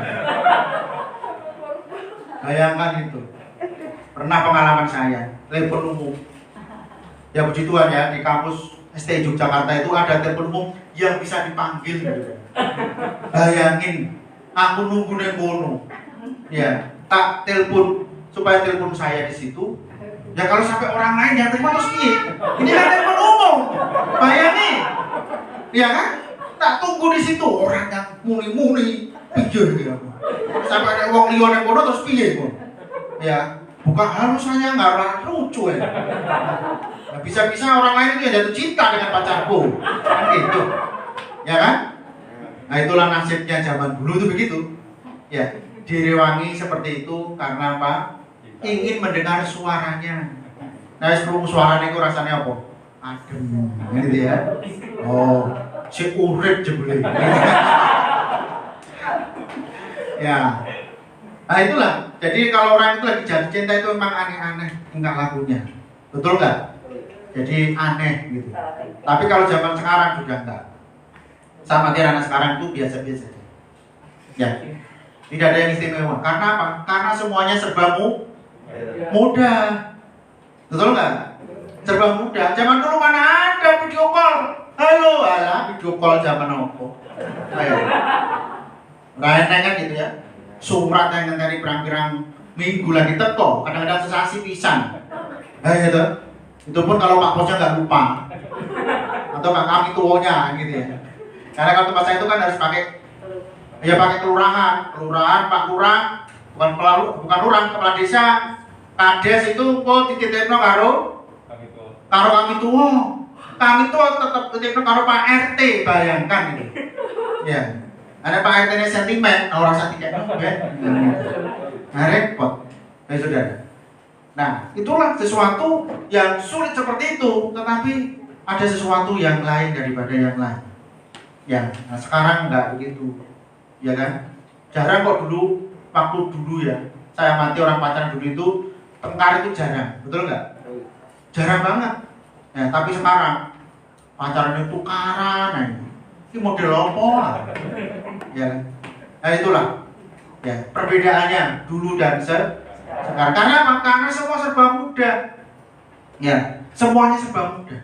Bayangkan itu. Pernah pengalaman saya, telepon umum. Ya puji Tuhan ya, di kampus ST Yogyakarta itu ada telepon umum yang bisa dipanggil gitu. Bayangin, aku nunggu neng kono. Ya, tak telepon supaya telepon saya di situ. Ya kalau sampai orang lain yang terima terus ini kan telepon umum. Bayangin. Ya kan? Tak tunggu di situ orang yang muni-muni piye ya. Sampai ada wong liya nang kono terus piye kok. Ya, bukan harus saya enggak lucu ya. Nah, bisa-bisa orang lain itu yang jatuh cinta dengan pacarku. Kan gitu. Ya kan? Nah, itulah nasibnya zaman dulu itu begitu. Ya, direwangi seperti itu karena apa? Ingin mendengar suaranya. Nah, sebelum suaranya itu rasanya apa? Adem, gitu ya. Oh, si urip jebule. Ya. Nah, itulah. Jadi kalau orang itu lagi jatuh cinta itu memang aneh-aneh tingkah lakunya. Betul nggak? Jadi aneh gitu. Tapi kalau zaman sekarang sudah enggak. Sama dia anak sekarang itu biasa-biasa. Ya. Tidak ada yang istimewa. Karena apa? Karena semuanya serba mudah. Betul nggak? Serba mudah. Zaman dulu mana ada video call? Halo, video call zaman apa? Ayo. Nah, kan gitu ya. Surat yang dari pirang-pirang minggu lagi teko, kadang-kadang sesasi pisan. Gitu. Itu pun kalau Pak Bosnya nggak lupa. Atau Pak kami tuanya gitu ya. Karena kalau tempat saya itu kan harus pakai kelurahan, Pak Lurah, bukan lurah, kepala desa, kades itu kok dititipno karo kami tua. Kami tua tetap titipno karo Pak RT, bayangkan gitu. Ya. Ada Pak RT-nya sentimen, orang tiket nah repot. Ya saudara. Nah, itulah sesuatu yang sulit seperti itu, tetapi ada sesuatu yang lain daripada yang lain. Ya, nah sekarang enggak begitu. Ya kan? Jarang kok dulu, waktu dulu ya. Saya amati orang pacaran dulu itu tengkar itu jarang, betul enggak? Jarang banget. Ya, tapi sekarang pacaran itu tukaran, ini model apa? Ya. Nah itulah ya perbedaannya dulu dan sekarang. Karena apa? Karena semua serba mudah. Ya, semuanya serba mudah.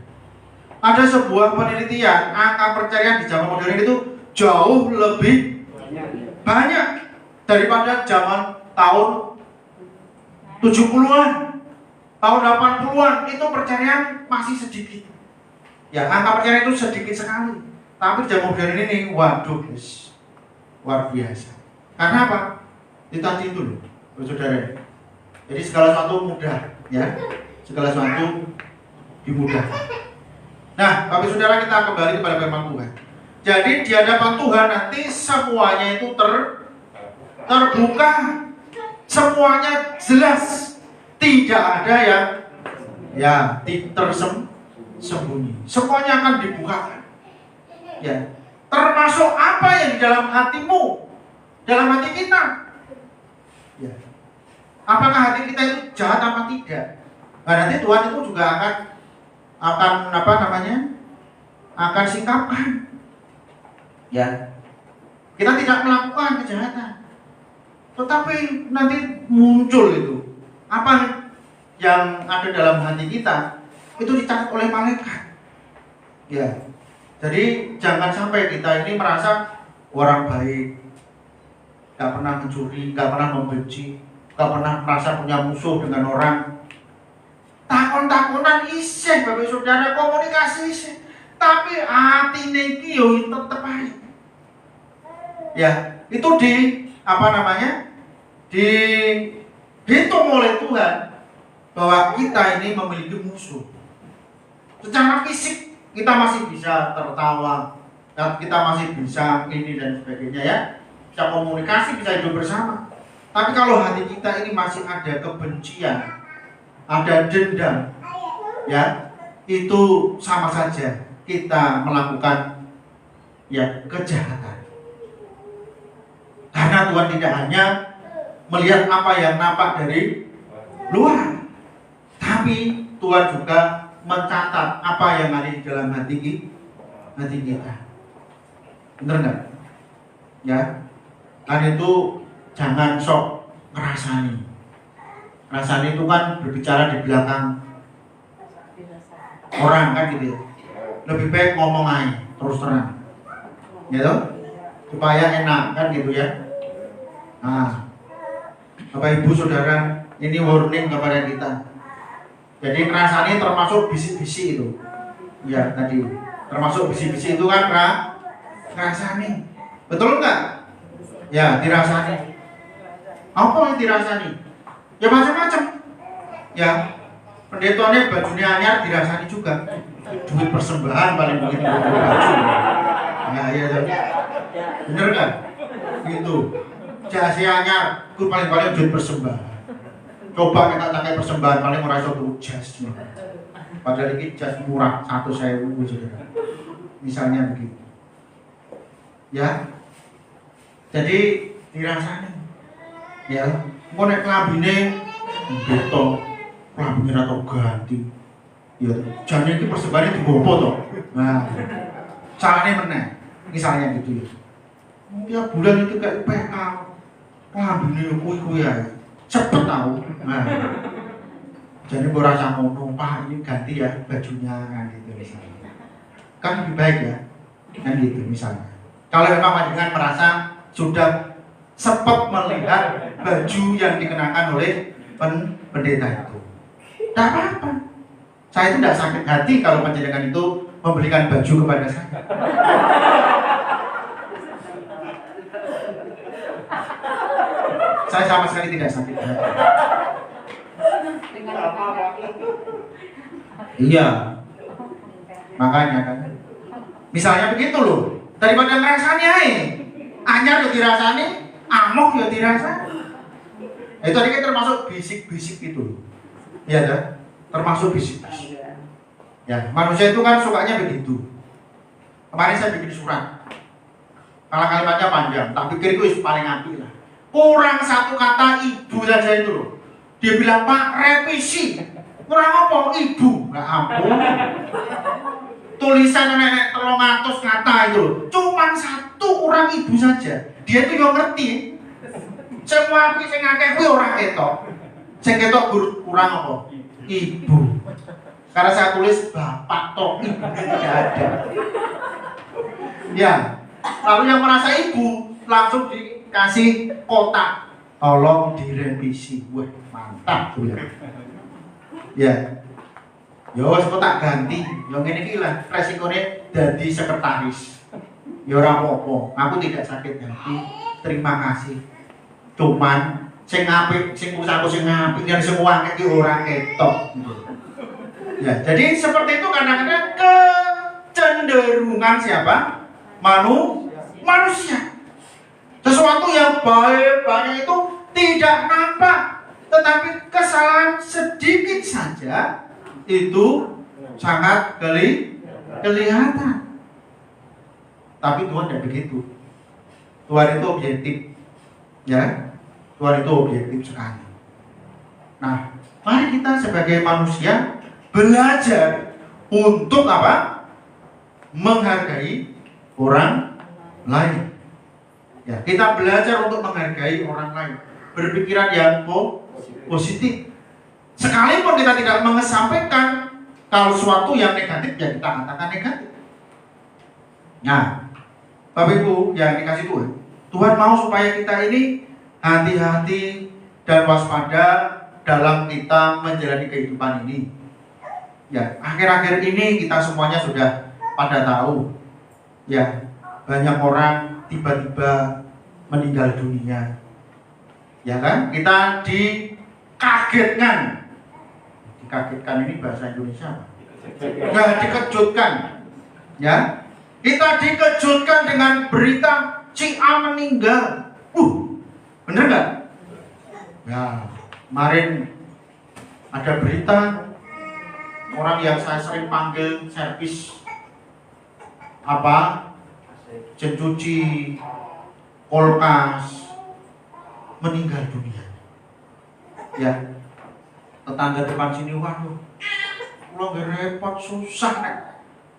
Ada sebuah penelitian, angka perceraian di zaman modern itu jauh lebih banyak daripada zaman tahun 70-an, tahun 80-an. Itu perceraian masih sedikit. Ya, angka perceraian itu sedikit sekali. Tapi zaman modern ini, waduh guys, luar biasa. Karena apa? Itu tadi itu loh, saudara. Jadi segala sesuatu mudah, ya. Segala sesuatu dimudahkan. Nah, Bapak Saudara, kita kembali kepada firman Tuhan. Jadi di hadapan Tuhan nanti semuanya itu terbuka, semuanya jelas, tidak ada yang tersembunyi. Semuanya akan dibukakan. Ya, termasuk apa yang di dalam hatimu, dalam hati kita. Ya. Apakah hati kita itu jahat apa tidak? Nah, nanti Tuhan itu juga akan singkapkan. Ya, kita tidak melakukan kejahatan, tetapi nanti muncul itu apa yang ada dalam hati kita itu dicatat oleh malaikat. Ya, jadi jangan sampai kita ini merasa orang baik, gak pernah mencuri, gak pernah membenci, gak pernah merasa punya musuh dengan orang. Takon-takonan isih, Bapak Saudara, komunikasi isih. Tapi hati iki yo tetep ae. Ya, itu dihitung oleh Tuhan bahwa kita ini memiliki musuh. Secara fisik kita masih bisa tertawa, kita masih bisa ini dan sebagainya ya. Bisa komunikasi, bisa hidup bersama. Tapi kalau hati kita ini masih ada kebencian, ada dendam, ya, itu sama saja kita melakukan ya kejahatan. Karena Tuhan tidak hanya melihat apa yang nampak dari luar, tapi Tuhan juga mencatat apa yang ada di dalam hati kita. Benar nggak? Ya, kan itu jangan sok ngerasani. Ngerasani itu kan berbicara di belakang orang kan gitu ya. Lebih baik ngomong aja terus terang, gitu, supaya enak kan gitu ya. Nah, Bapak Ibu Saudara, ini warning kepada kita. Jadi ngerasani termasuk bisik-bisik itu, ya tadi termasuk bisik-bisik itu kan ngerasani, betul nggak? Ya dirasani. Apa yang dirasani? Ya macam-macam. Ya pendetanya bajunya anyar dirasani juga. Duit persembahan paling begitu baju. Nah iya kan? Bener kan? Gitu. Jas anyar itu paling duit persembahan. Coba kita pakai persembahan paling ora iso tuku jas. Padahal ini jas murah 1.000 Saudara. Misalnya begitu. Ya. Jadi dirasani. Ya, mau nek klambine beto, klambine ora tau ganti. Ya, jane iki persembahane digopo to. Nah, carane meneh. Misalnya gitu ya. Tiap bulan itu kayak PK. Klambine kuwi ae. Cepet tau. Nah. Jane ora rasa ngono, Pak, ini ganti ya bajunya kan gitu misalnya. Kan lebih baik ya. Kan gitu misalnya. Kalau memang panjenengan merasa sudah sempat melihat baju yang dikenakan oleh pendeta itu, tidak apa-apa. Saya itu tidak sakit hati kalau panjenengan itu membelikan baju kepada saya. Saya sama sekali tidak sakit hati. Iya, makanya kan. Misalnya begitu loh, daripada ngerasani aja, anyar udah dirasani, amok ya dirasa. Itu tadi kan termasuk bisik-bisik itu. Iya kan? Termasuk bisik-bisik. Ya, manusia itu kan sukanya begitu. Kemarin saya bikin surat. Kalau kalimatnya panjang, tak pikir itu paling apik lah. Kurang satu kata ibu saja itu loh. Dia bilang, Pak, revisi. Kurang apa? Ibu. Nah ampun. Tulisan nenek 300 kata itu loh. Cuman satu kurang ibu saja. Dia tuh yo ngerti. Semua api sing akeh kuwi ora ketok. Sing ketok kurang apa? Ibu. Karena saya tulis bapak tok, ibu tidak ada. Ya. Lalu yang merasa ibu langsung dikasih kotak. Tolong direvisi. Wah, mantap tuh ya. Ya. Yo wis kok tak ganti. Yo ngene iki lah resikone dadi sekretaris. Ya ora apa-apa. Aku tidak sakit hati. Terima kasih. Cuman sing apik, sing usahaku sing apik, yang sing akeh iki ora ketok. Ya, jadi seperti itu kadang-kadang kecenderungan siapa? Manusia. Sesuatu yang baik itu tidak nampak, tetapi kesalahan sedikit saja itu sangat kelihatan. Tapi Tuhan tidak begitu. Tuhan itu objektif, ya. Tuhan itu objektif sekali. Nah, mari kita sebagai manusia belajar untuk apa? Menghargai orang lain. Ya, kita belajar untuk menghargai orang lain. Berpikiran yang positif. Sekalipun kita tidak mengesampaikan kalau sesuatu yang negatif, ya kita katakan negatif. Nah, Bapak Ibu yang dikasih Tuhan mau supaya kita ini hati-hati dan waspada dalam kita menjalani kehidupan ini. Ya, akhir-akhir ini kita semuanya sudah pada tahu, ya, banyak orang tiba-tiba meninggal dunia. Ya kan? Kita dikagetkan. Dikagetkan ini bahasa Indonesia apa? Nah, dikejutkan. Ya. Kita dikejutkan dengan berita si A meninggal. Bener nggak? Ya, kemarin ada berita orang yang saya sering panggil servis apa? Cuci kulkas meninggal dunia. Ya, tetangga depan sini, waduh, lo gak repot, susah nek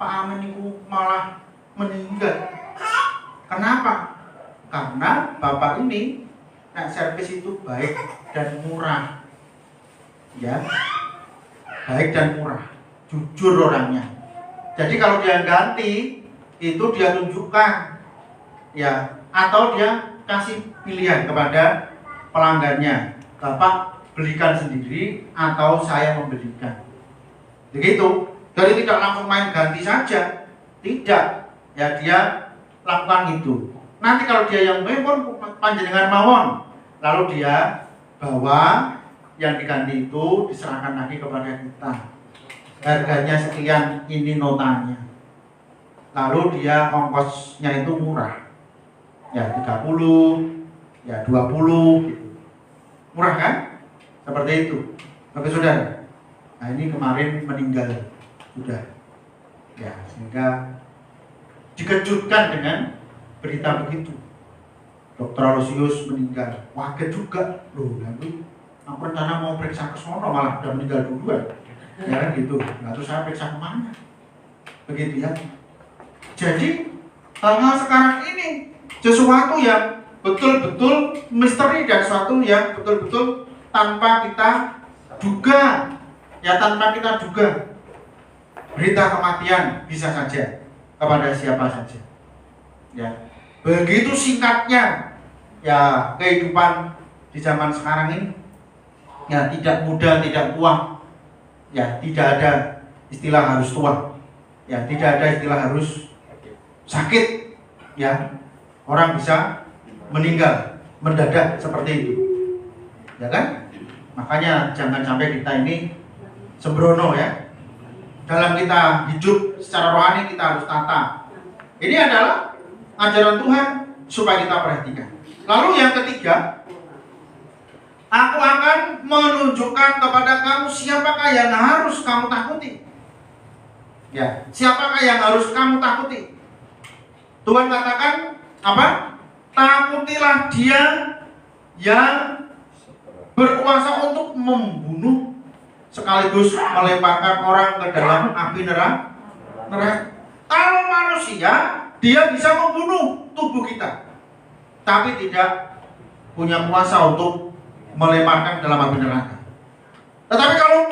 Pak Amin itu malah meninggal. Kenapa? Karena bapak ini nek servis itu baik dan murah. Ya, baik dan murah, jujur orangnya. Jadi kalau dia ganti, itu dia tunjukkan, ya, atau dia kasih pilihan kepada pelanggannya, Bapak belikan sendiri atau saya membelikan. Begitu. Jadi tidak langsung main ganti saja, tidak, ya dia lakukan itu. Nanti kalau dia yang mewon panjenengan mawon, lalu dia bawa yang diganti itu diserahkan lagi kepada kita. Harganya sekian, ini notanya. Lalu dia ongkosnya itu murah. Ya 30, ya 20 gitu. Murah kan? Seperti itu. Oke saudara. Nah ini kemarin meninggal sudah. Ya, sehingga dikejutkan dengan berita begitu. Dr. Aloysius meninggal. Waget juga. Loh, nanti aku rencana mau periksa ke sono malah udah meninggal duluan. Ya kan gitu. Nah, terus saya periksa kemana? Begitu ya. Jadi hal-hal sekarang ini sesuatu yang betul-betul misteri dan sesuatu yang betul-betul tanpa kita duga. Ya tanpa kita duga. Berita kematian bisa saja kepada siapa saja. Ya, begitu singkatnya ya kehidupan di zaman sekarang ini. Ya tidak muda, tidak tua. Ya tidak ada istilah harus tua. Ya tidak ada istilah harus sakit. Ya orang bisa meninggal mendadak seperti itu. Ya kan? Makanya jangan sampai kita ini sembrono ya. Dalam kita hidup secara rohani kita harus tata. Ini adalah ajaran Tuhan supaya kita perhatikan. Lalu yang ketiga, aku akan menunjukkan kepada kamu siapakah yang harus kamu takuti. Ya, siapakah yang harus kamu takuti? Tuhan katakan apa? Takutilah dia yang berkuasa untuk membunuh sekaligus melemparkan orang ke dalam api neraka. Kalau manusia, dia bisa membunuh tubuh kita. tapi tidak punya kuasa untuk melemparkan ke dalam api neraka. Tetapi kalau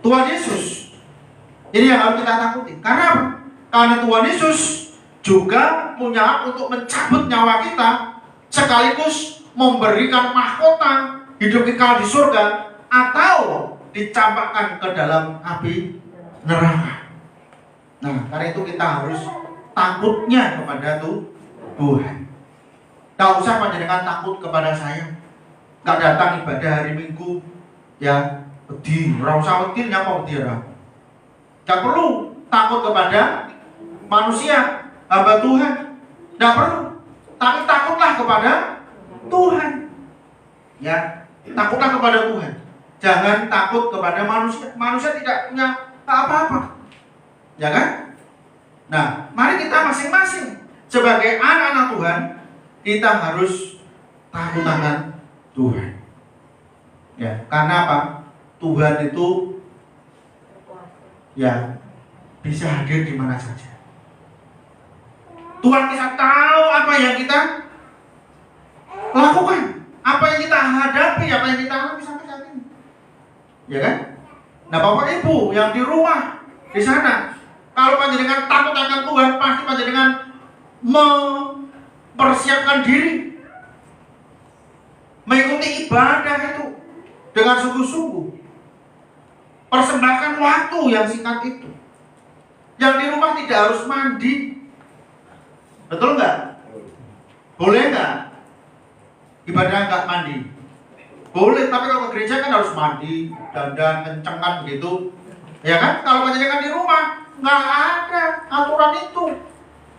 Tuhan Yesus, ini yang harus kita takuti. Karena apa? Karena Tuhan Yesus juga punya hak untuk mencabut nyawa kita, sekaligus memberikan mahkota hidup kekal di surga, atau dicampakkan ke dalam api neraka. Nah, karena itu kita harus takutnya kepada Tuhan. Gak usah panjenengan takut kepada saya. Gak datang ibadah hari Minggu, ya, wedi, ora usah wedi nyapa wedi ora. Gak perlu takut kepada manusia, hamba Tuhan. Gak perlu. Tapi takutlah kepada Tuhan. Ya, takutlah kepada Tuhan. Jangan takut kepada manusia. Manusia tidak punya apa-apa. Ya kan? Nah, mari kita masing-masing sebagai anak-anak Tuhan, kita harus takut akan Tuhan. Ya, karena apa? Tuhan itu ya bisa hadir di mana saja. Tuhan bisa tahu apa yang kita lakukan, apa yang kita hadapi, apa yang kita alami sampai saat ini. Ya kan? Nah, Bapak Ibu yang di rumah di sana, kalau panjenengan takut akan Tuhan, pasti panjenengan mempersiapkan diri mengikuti ibadah itu dengan sungguh-sungguh. Persembahkan waktu yang singkat itu. Yang di rumah tidak harus mandi. Betul nggak? Boleh nggak? Ibadah nggak mandi? Boleh, tapi kalau ke gereja kan harus mandi, dandan, kencengan begitu. Ya kan? Kalau panjenengan di rumah nggak ada aturan itu.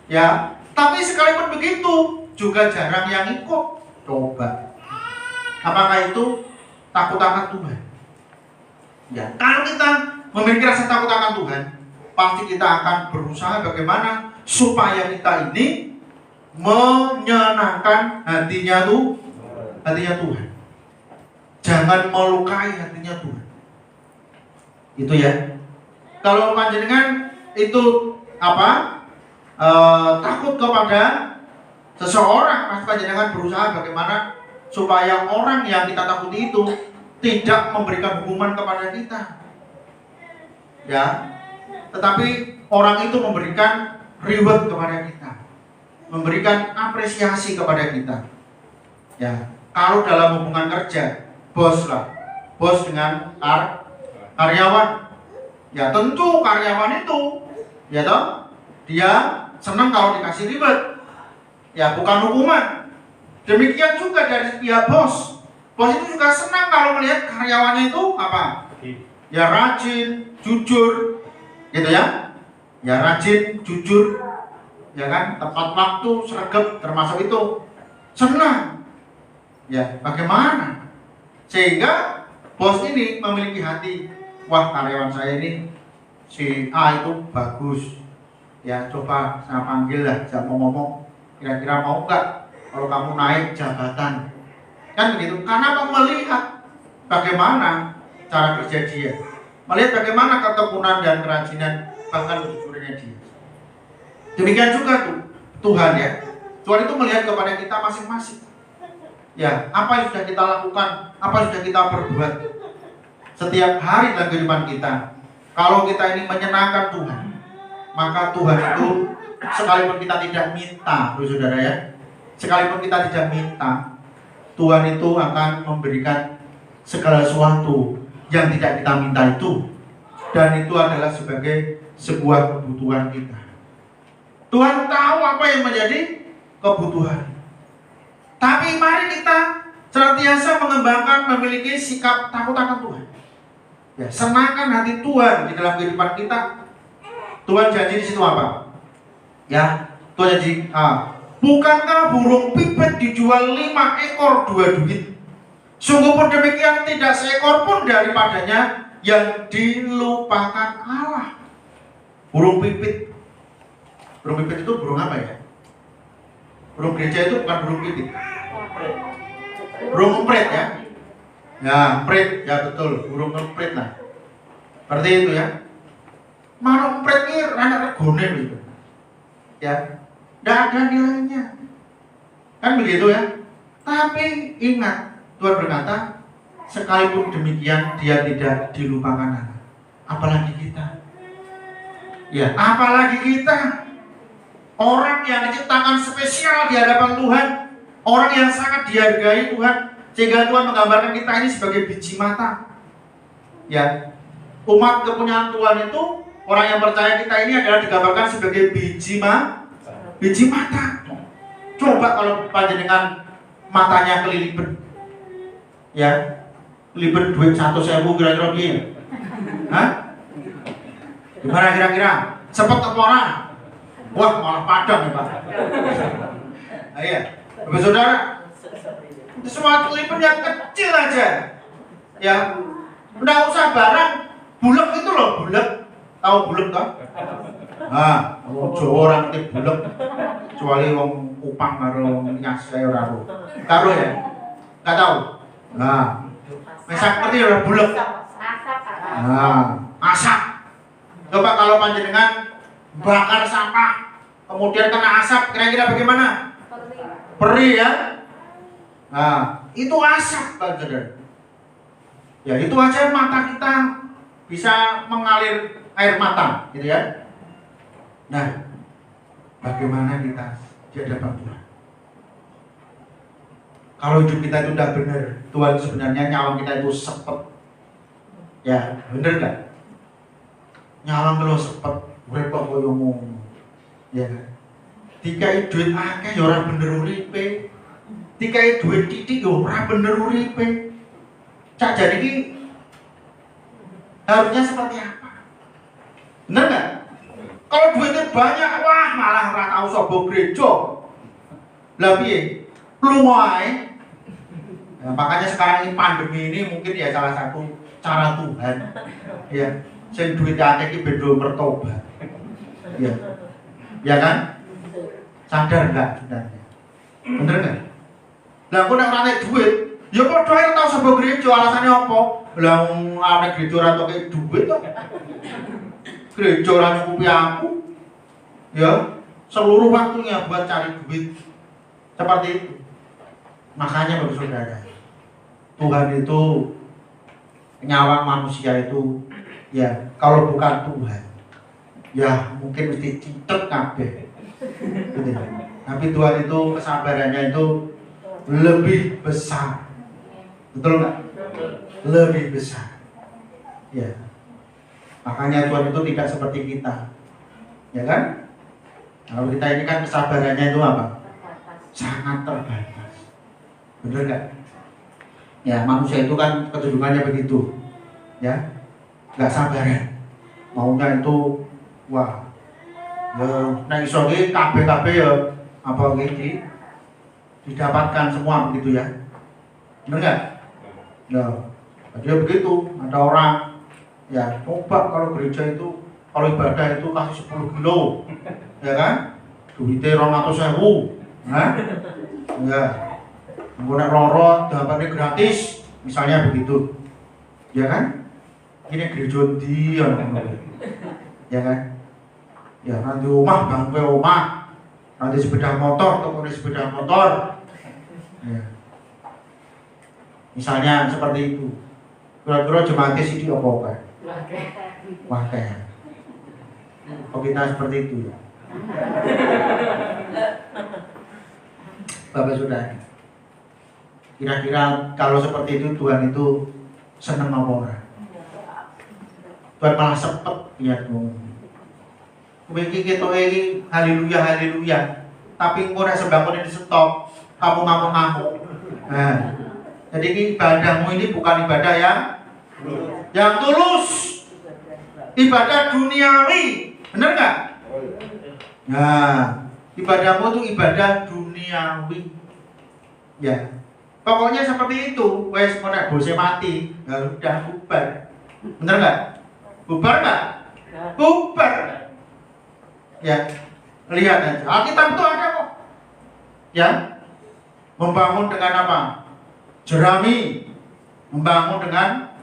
Ya, tapi sekalipun begitu juga jarang yang ikut. Coba. Apakah itu takut akan Tuhan? Ya, kalau kita memiliki rasa takut akan Tuhan, pasti kita akan berusaha bagaimana supaya kita ini menyenangkan hatinya Tuhan. Jangan melukai hatinya Tuhan. Itu ya. Kalau panjenengan itu takut kepada seseorang, maka panjenengan berusaha bagaimana supaya orang yang kita takuti itu tidak memberikan hukuman kepada kita. Ya. Tetapi orang itu memberikan reward kepada kita. Memberikan apresiasi kepada kita. Ya. Kalau dalam hubungan kerja, bos dengan karyawan. Ya tentu karyawan itu, ya toh, dia senang kalau dikasih reward. Ya, bukan hukuman. Demikian juga dari pihak bos. Bos itu juga senang kalau melihat karyawannya itu apa? Ya rajin, jujur, gitu ya. Ya rajin, jujur, ya kan, tepat waktu, sregep, termasuk itu. Senang. Ya, bagaimana? Sehingga bos ini memiliki hati, wah karyawan saya ini si A itu bagus. Ya, coba saya panggil lah, saya mau ngomong, kira-kira mau nggak kalau kamu naik jabatan? Kan begitu. Karena mau melihat bagaimana cara kerja dia, melihat bagaimana ketekunan dan kerajinan bahkan kejujurannya dia. Demikian juga Tuhan ya. Tuhan itu melihat kepada kita masing-masing. Ya, apa yang sudah kita lakukan, apa yang sudah kita perbuat setiap hari dalam kehidupan kita. Kalau kita ini menyenangkan Tuhan, maka Tuhan itu sekalipun kita tidak minta, saudara ya, sekalipun kita tidak minta, Tuhan itu akan memberikan segala sesuatu yang tidak kita minta itu. Dan itu adalah sebagai sebuah kebutuhan kita. Tuhan tahu apa yang menjadi kebutuhan. Tapi mari kita senantiasa mengembangkan, memiliki sikap takut akan Tuhan. Ya, senangkan hati Tuhan di dalam kehidupan kita. Tuhan janji di situ apa? Ya, Tuhan janji, bukankah burung pipit dijual 5 ekor 2 duit? Sungguh pun demikian tidak seekor pun daripadanya yang dilupakan Allah. Burung pipit. Burung pipit itu burung apa ya? Burung gereja itu bukan burung pipit. Burung emprit ya. Ya, emprit, ya betul, burung emprit lah. Seperti itu ya. Mana emprit ini anak regone gitu. Ya. Tidak ada nilainya. Kan begitu ya. Tapi ingat, Tuhan berkata, sekalipun demikian dia tidak dilupakan anak. Apalagi kita. Ya, apalagi kita. Orang yang diciptakan spesial di hadapan Tuhan, orang yang sangat dihargai Tuhan, sehingga Tuhan menggambarkan kita ini sebagai biji mata. Ya, umat kepunyaan Tuhan itu, orang yang percaya kita ini adalah digambarkan sebagai biji mata. Coba kalau panjenengan matanya kelilipan, ya, kelilipan duit 1.000 kira-kira gini. Hah? Gimana kira-kira? Sepet apa orang? Wah, malah padam ya Pak. Nah, iya. Bapak Saudara, itu semua kelipin yang kecil aja. Ya, udah usah barang bulek itu loh, bulek. Tahu bulek kan? Nah, Jawa orang itu bulek. Kecuali wong Kupang karo Ngasih ora tahu. Tahu ya? Enggak tahu. Nah, mesak ngerti ora bulek. Nah, asap. Coba kalau panjenengan bakar sampah, kemudian kena asap, kira-kira bagaimana? Perih ya? Nah, itu asap, saudara. Ya, itu aja mata kita bisa mengalir air mata, gitu ya. Nah, bagaimana kita di hadapan Tuhan? Kalau hidup kita itu udah benar, Tuhan sebenarnya nyawang kita itu sepet. Ya, bener gak? Nyawang kalau sepet, repot koyo ngono. Ya kan? Dikai duit akeh ya ora bener uripe. Dikai duit titik ya ora bener uripe. Cak jadi iki harusnya seperti apa? Bener gak? Kalau duitnya banyak, wah malah ora tau sapa gereja. Lah piye? Lunga ae. Nah, makanya sekarang ini pandemi ini mungkin ya salah satu cara Tuhan. Ya, sing duit akeh iki beda bertobat. Ya. Ya kan? Sadar enggak sebenarnya? Bener enggak? Lah kok nek ora nek duit, ya padha ae tau sapa gereja, alasane apa? Lah ana gereja ora tok duit to. Gereja ora nyukupi aku. Ya, seluruh waktunya buat cari duit. Seperti itu. Makanya Bapak Saudara, Tuhan itu nyawang manusia itu ya kalau bukan Tuhan ya mungkin mesti citet kabeh gitu. Tapi Tuhan itu kesabarannya itu lebih besar, betul nggak? Lebih besar ya. Makanya Tuhan itu tidak seperti kita, ya kan? Kalau kita ini kan kesabarannya itu apa? Sangat terbatas, bener nggak? Ya manusia itu kan kecenderungannya begitu, ya, nggak sabaran, maunya itu, wah, nah iso ki kabeh ya apa gitu didapatkan semua begitu ya, bener nggak? Nah, dia begitu, ada orang, ya coba kalau gereja itu, kalau ibadah itu kasih 10 kilo, ya kan? Duitnya 200.000, nah, ya. Menggunakan lorot, dapatnya gratis, misalnya begitu, ya kan? Ini gereja di, ya kan? Ya nanti rumah, bangke rumah, nanti sepeda motor, toko sepeda motor, ya. Misalnya seperti itu. Kira-kira jemaatnya sih di apa kan? Wah kayak, kok kita seperti itu ya? Bapak Saudara. Kira-kira kalau seperti itu Tuhan itu senang apa ora? Tuhan malah sepet lihat ngomong. Iki ketok iki haleluya haleluya. Tapi engko nek sembahmu di stop, kamu ngamuk-ngamuk. Nah. Jadi ini ibadahmu ini bukan ibadah yang tulus. Ibadah duniawi. Benar enggak? Nah, ibadahmu itu ibadah duniawi. Ya. Pokoknya seperti itu, wes mau nek bose mati, ya udah bubar. Bener nggak? Bubar nggak? Bubar. Ya, lihat aja. Alkitab itu ada kok. Ya, membangun dengan apa? Jerami, membangun dengan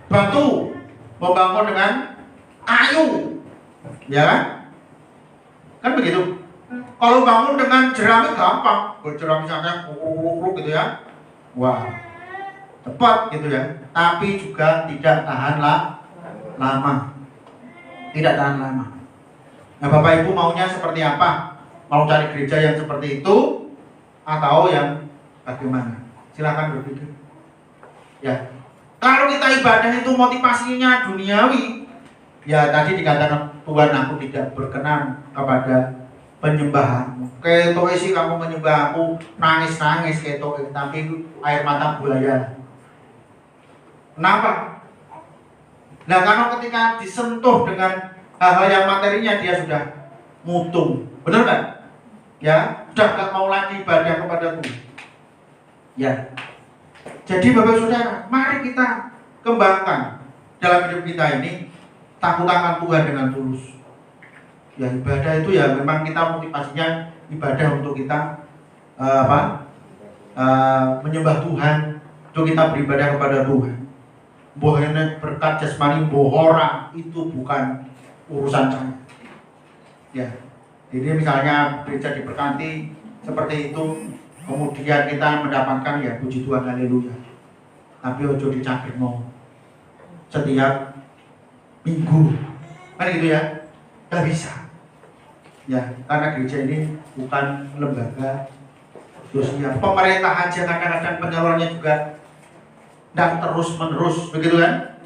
batu, membangun dengan kayu, ya kan? Kan begitu. Kalau bangun dengan jerami gampang, berjerami misalnya gitu ya, wah cepat gitu ya. Tapi juga tidak tahan lama, tidak tahan lama. Nah Bapak Ibu maunya seperti apa? Mau cari gereja yang seperti itu atau yang bagaimana? Silakan berpikir. Ya, kalau kita ibadah itu motivasinya duniawi, ya tadi dikatakan Tuhan aku tidak berkenan kepada penyembahanmu. Ketoke sih kamu menyembah aku nangis-nangis ketoke, tapi air mata buaya. Kenapa? Nah karena ketika disentuh dengan hal-hal yang materinya dia sudah mutung, benar kan? Ya, sudah gak mau lagi ibadah kepada Tuhan. Ya. Jadi Bapak Saudara, mari kita kembangkan dalam hidup kita ini takut akan Tuhan dengan tulus. Ya ibadah itu ya memang kita motivasinya ibadah untuk kita menyembah Tuhan, untuk kita beribadah kepada Tuhan. Bohene berkat jasmani bohora itu bukan urusan saya. Ya, jadi misalnya gereja diberkati seperti itu, kemudian kita mendapatkan ya puji Tuhan haleluya. Tapi ojo dicakirno setiap minggu, kan gitu ya, nggak bisa. Ya, karena gereja ini bukan lembaga sosial. Pemerintah aja kadang-kadang penyalurannya juga dan terus menerus, begitu kan?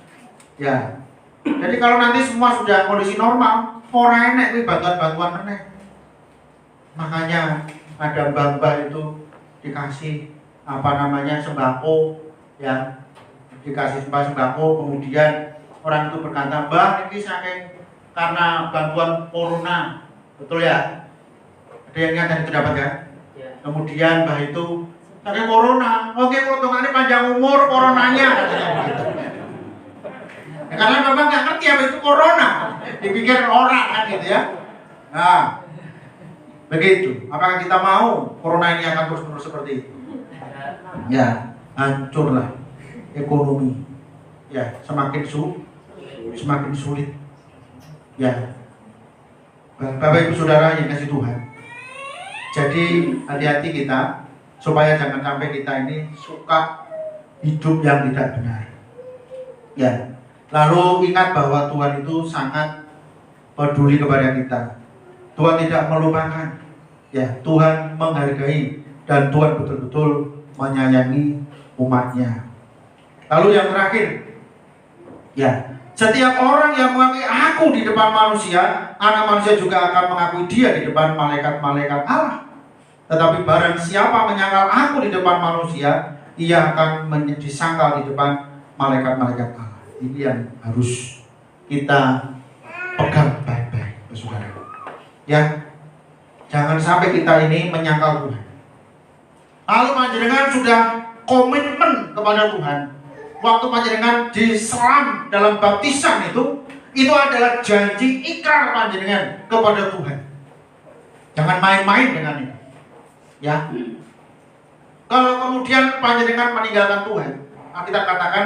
Ya. Jadi kalau nanti semua sudah kondisi normal, orang enek bantuan-bantuan meneh. Makanya ada mbah-mbah itu dikasih sembako, ya, dikasih sembako, kemudian orang itu berkata, Mbah, ini saking karena bantuan corona. Betul ya? Ada yang ingat itu dapat ya? Kemudian Mbah itu saking corona, oke potongannya panjang umur coronanya. Ya, karena memang nggak ngerti apa itu corona, dipikir orang kan gitu ya. Nah, begitu. Apakah kita mau corona ini akan terus-menerus seperti itu? Ya, hancurlah ekonomi. Ya, semakin sulit. Ya. Bapak Ibu Saudara yang kasih Tuhan. Jadi hati-hati kita supaya jangan sampai kita ini suka hidup yang tidak benar. Ya. Lalu ingat bahwa Tuhan itu sangat peduli kepada kita. Tuhan tidak melupakan. Ya, Tuhan menghargai dan Tuhan betul-betul menyayangi umatnya. Lalu yang terakhir, ya, setiap orang yang mengakui aku di depan manusia, anak manusia juga akan mengakui dia di depan malaikat-malaikat Allah. Tetapi barang siapa menyangkal aku di depan manusia, ia akan disangkal di depan malaikat-malaikat Allah. Ini yang harus kita pegang baik-baik, saudara. Ya, jangan sampai kita ini menyangkal Tuhan. Lalu panjenengan sudah komitmen kepada Tuhan. Waktu panjenengan diselam dalam baptisan itu adalah janji ikrar panjenengan kepada Tuhan. Jangan main-main dengan itu. Ya. Kalau kemudian panjenengan meninggalkan Tuhan, kita katakan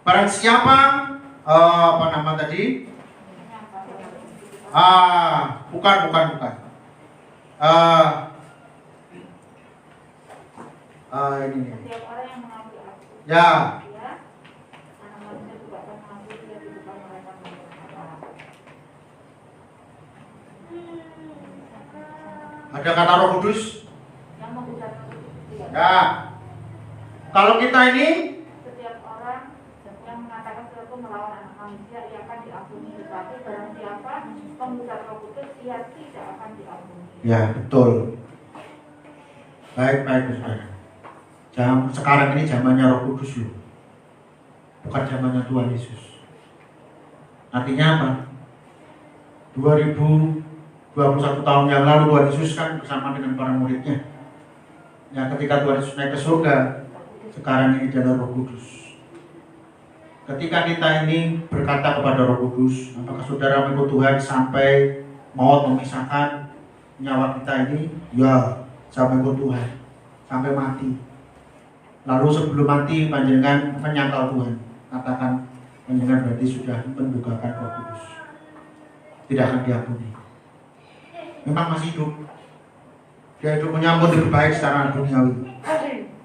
barang siapa bukan. Ini. Ya. Ada kata Roh Kudus? Ya. Kalau kita ini setiap orang yang mengatakan sesuatu melawan anak manusia, ia akan diampuni. Tetapi barang siapa mengucap Roh Kudus, ia tidak akan diampuni. Ya, betul. Baik, saudara. Sekarang ini zamannya Roh Kudus loh. Bukan zamannya Tuhan Yesus. Artinya apa? 2021 tahun yang lalu Tuhan Yesus kan bersama dengan para muridnya. Ya, ketika Tuhan Yesus naik ke surga, sekarang ini adalah Roh Kudus. Ketika kita ini berkata kepada Roh Kudus, apakah saudara mengikut Tuhan sampai maut memisahkan nyawa kita ini? Ya, sampai mengikut Tuhan, sampai mati. Lalu sebelum mati panjenengan menyangkal Tuhan, katakan panjenengan berarti sudah mendugakan Roh Kudus, tidak akan diampuni. Memang masih hidup, Dia hidup menyambut lebih baik secara duniawi,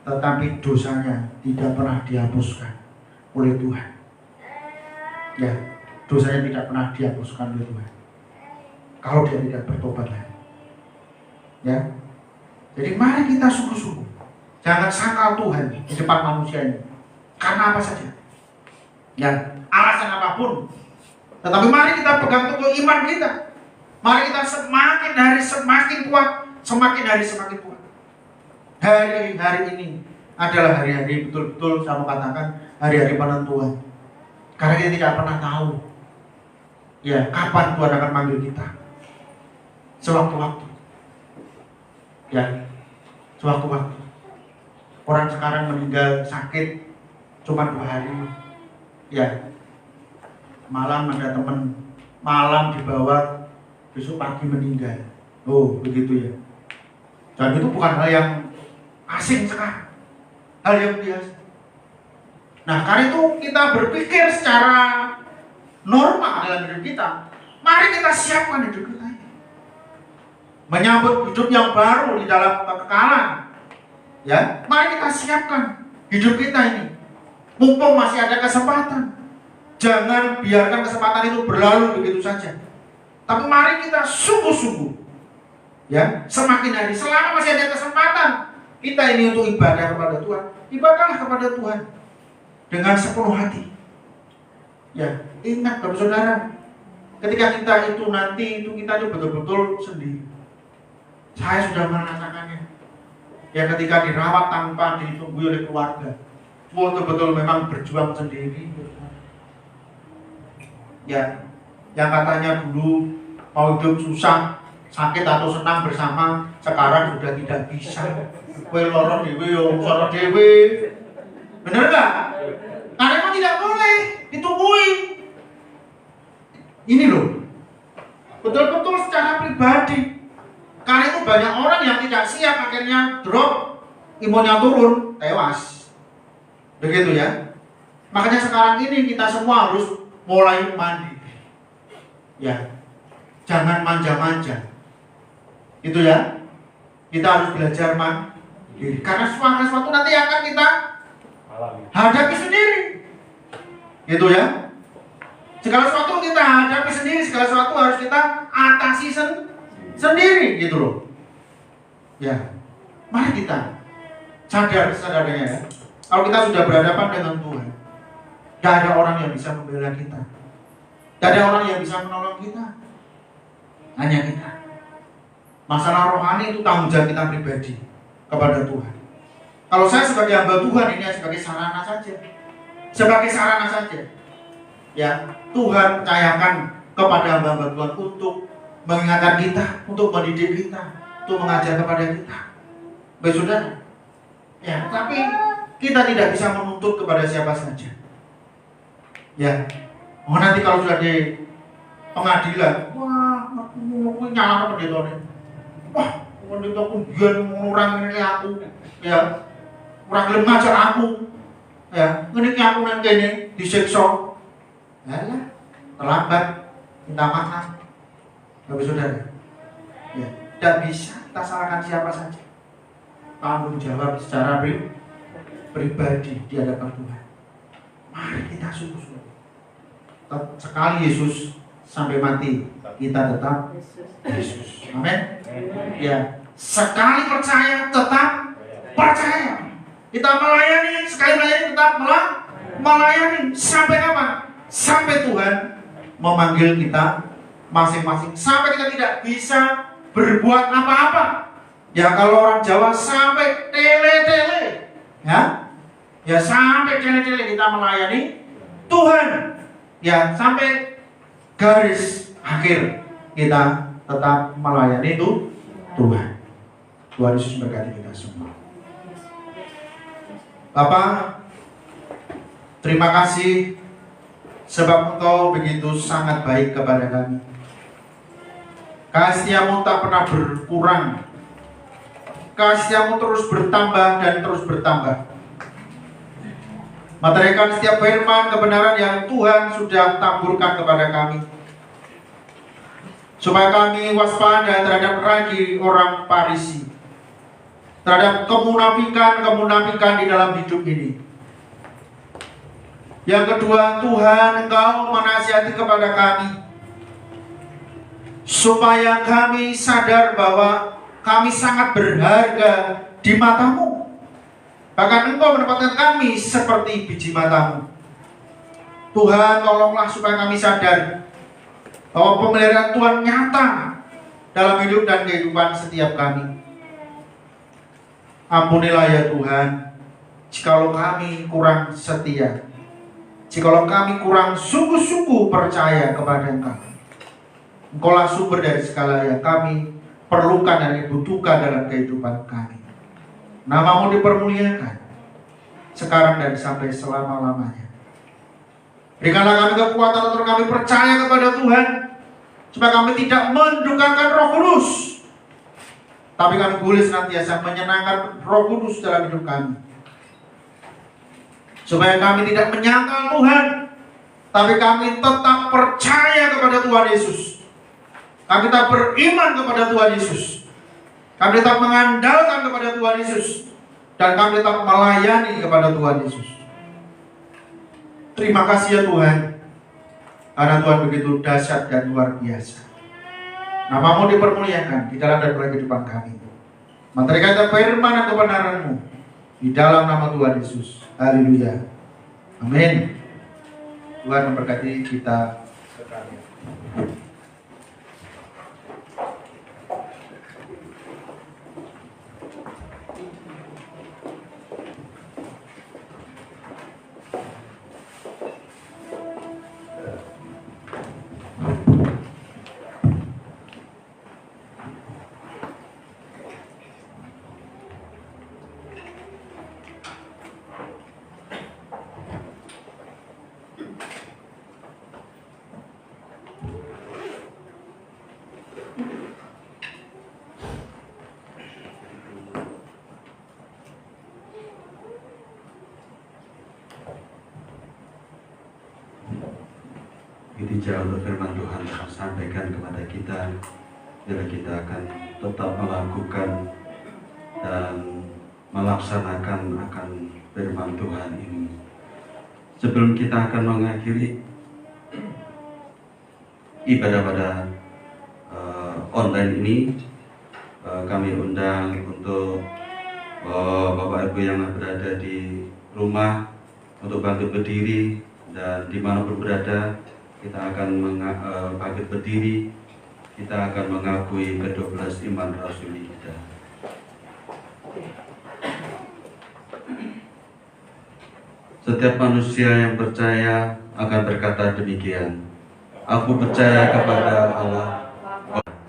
tetapi dosanya tidak pernah dihapuskan oleh Tuhan. Ya, dosanya tidak pernah dihapuskan oleh Tuhan kalau dia tidak bertobat lagi. Ya, jadi mari kita sungguh-sungguh jangan sangkal Tuhan di depan manusia ini karena apa saja, ya, alasan apapun. Tetapi mari kita pegang teguh iman kita. Mari kita semakin hari semakin kuat, semakin hari semakin kuat. Hari-hari ini adalah hari-hari betul-betul saya mau katakan hari-hari penentuan. Karena kita tidak pernah tahu ya kapan Tuhan akan manggil kita. Sewaktu-waktu. Ya, sewaktu-waktu. Orang sekarang meninggal sakit cuma 2 hari. Ya. Malam ada teman, malam dibawa, besok pagi meninggal. Oh, begitu ya. Dan itu bukan hal yang asing sekarang, hal yang biasa. Nah, karena itu kita berpikir secara normal dalam hidup kita. Mari kita siapkan hidup kita ini, menyambut hidup yang baru di dalam kekekalan. Ya, mari kita siapkan hidup kita ini, mumpung masih ada kesempatan. Jangan biarkan kesempatan itu berlalu begitu saja. Tapi mari kita sungguh-sungguh, ya, semakin hari selama masih ada kesempatan kita ini untuk ibadah kepada Tuhan, ibadahlah kepada Tuhan dengan sepenuh hati. Ya, ingat Bapak Saudara, ketika kita itu nanti itu kita itu betul-betul sendiri. Saya sudah merasakannya. Ya, ketika dirawat tanpa ditunggu oleh keluarga, betul-betul memang berjuang sendiri. Ya, yang katanya dulu mau hidup susah, sakit atau senang bersama, sekarang sudah tidak bisa. Kowe loro dhewe yo soro dhewe. Bener enggak? Karena memang tidak boleh ditungguin. Ini loh, betul-betul secara pribadi. Karena itu banyak orang yang tidak siap, akhirnya drop, imunnya turun, tewas. Begitu ya. Makanya sekarang ini kita semua harus mulai mandi. Ya, jangan manja-manja. Itu ya. Kita harus belajar mandiri. Karena sesuatu nanti akan kita hadapi sendiri. Gitu ya. Segala sesuatu kita hadapi sendiri, segala sesuatu harus kita atasi sendiri, gitu loh. Ya, mari kita sadarnya ya. Kalau kita sudah berhadapan dengan Tuhan, gak ada orang yang bisa membela kita, gak ada orang yang bisa menolong kita, hanya kita. Masalah rohani itu tanggung jawab kita pribadi kepada Tuhan. Kalau saya sebagai hamba Tuhan ini sebagai sarana saja, ya, Tuhan percayakan kepada hamba-hamba Tuhan untuk mengingatkan kita, untuk mendidik kita, untuk mengajar kepada kita. Baik saudara, ya, tapi kita tidak bisa menuntut kepada siapa saja. Ya, nanti kalau sudah di pengadilan, wah, aku nyala pendeta ini, wah, pendeta kemudian mengurangi aku, ya, kurang gelem ngajar aku, ya, ini aku nanti ini disiksa. Yalah, terlambat, minta maaf. Bapak saudara, ya, tidak bisa kita salahkan siapa saja. Tanggung jawab secara pribadi di hadapan Tuhan. Mari kita sungguh-sungguh. Sekali Yesus sampai mati, kita tetap Yesus. Amin. Ya, sekali percaya tetap percaya. Kita melayani, sekali melayani tetap melayani sampai kapan? Sampai Tuhan memanggil kita masing-masing, sampai kita tidak bisa berbuat apa-apa. Ya, kalau orang Jawa sampai tele-tele, ya sampai tele-tele kita melayani Tuhan, ya, sampai garis akhir kita tetap melayani itu Tuhan. Tuhan Yesus memberkati kita semua. Bapak, terima kasih sebab Engkau begitu sangat baik kepada kami. Kasih-Mu tak pernah berkurang. Kasih-Mu terus bertambah dan terus bertambah. Meteraikan setiap firman kebenaran yang Tuhan sudah taburkan kepada kami, supaya kami waspada terhadap ragi orang Farisi, terhadap kemunafikan di dalam hidup ini. Yang kedua, Tuhan, Engkau menasihati kepada kami supaya kami sadar bahwa kami sangat berharga di mata-Mu. Bahkan Engkau menempatkan kami seperti biji mata-Mu. Tuhan, tolonglah supaya kami sadar bahwa pemeliharaan Tuhan nyata dalam hidup dan kehidupan setiap kami. Ampunilah ya Tuhan, jikalau kami kurang setia, jikalau kami kurang sungguh-sungguh percaya kepada Engkau. Engkaulah sumber dari segala yang kami perlukan dan dibutuhkan dalam kehidupan kami. Nama-Mu dipermuliakan sekarang dan sampai selama-lamanya. Berikanlah kami kekuatan untuk kami percaya kepada Tuhan, supaya kami tidak mendukakan Roh Kudus, tapi kami boleh senantiasa menyenangkan Roh Kudus dalam hidup kami. Supaya kami tidak menyangkal Tuhan, tapi kami tetap percaya kepada Tuhan Yesus. Kami tetap beriman kepada Tuhan Yesus. Kami tetap mengandalkan kepada Tuhan Yesus. Dan kami tetap melayani kepada Tuhan Yesus. Terima kasih ya Tuhan, karena Tuhan begitu dahsyat dan luar biasa. Nama-Mu dipermuliakan di dalam dan luar kehidupan kami. Menteri kata firman dan kebenaran-Mu di dalam nama Tuhan Yesus. Haleluya. Amin. Tuhan memberkati kita sekalian. Bicara untuk firman Tuhan yang sampaikan kepada kita, biar kita akan tetap melakukan dan melaksanakan akan firman Tuhan ini. Sebelum kita akan mengakhiri ibadah pada online ini, kami undang untuk Bapak Ibu yang berada di rumah untuk bangkit berdiri, dan dimanapun berada kita akan bangkit berdiri. Kita akan mengakui ke-12 iman rasuli kita. Setiap manusia yang percaya akan berkata demikian. Aku percaya kepada Allah,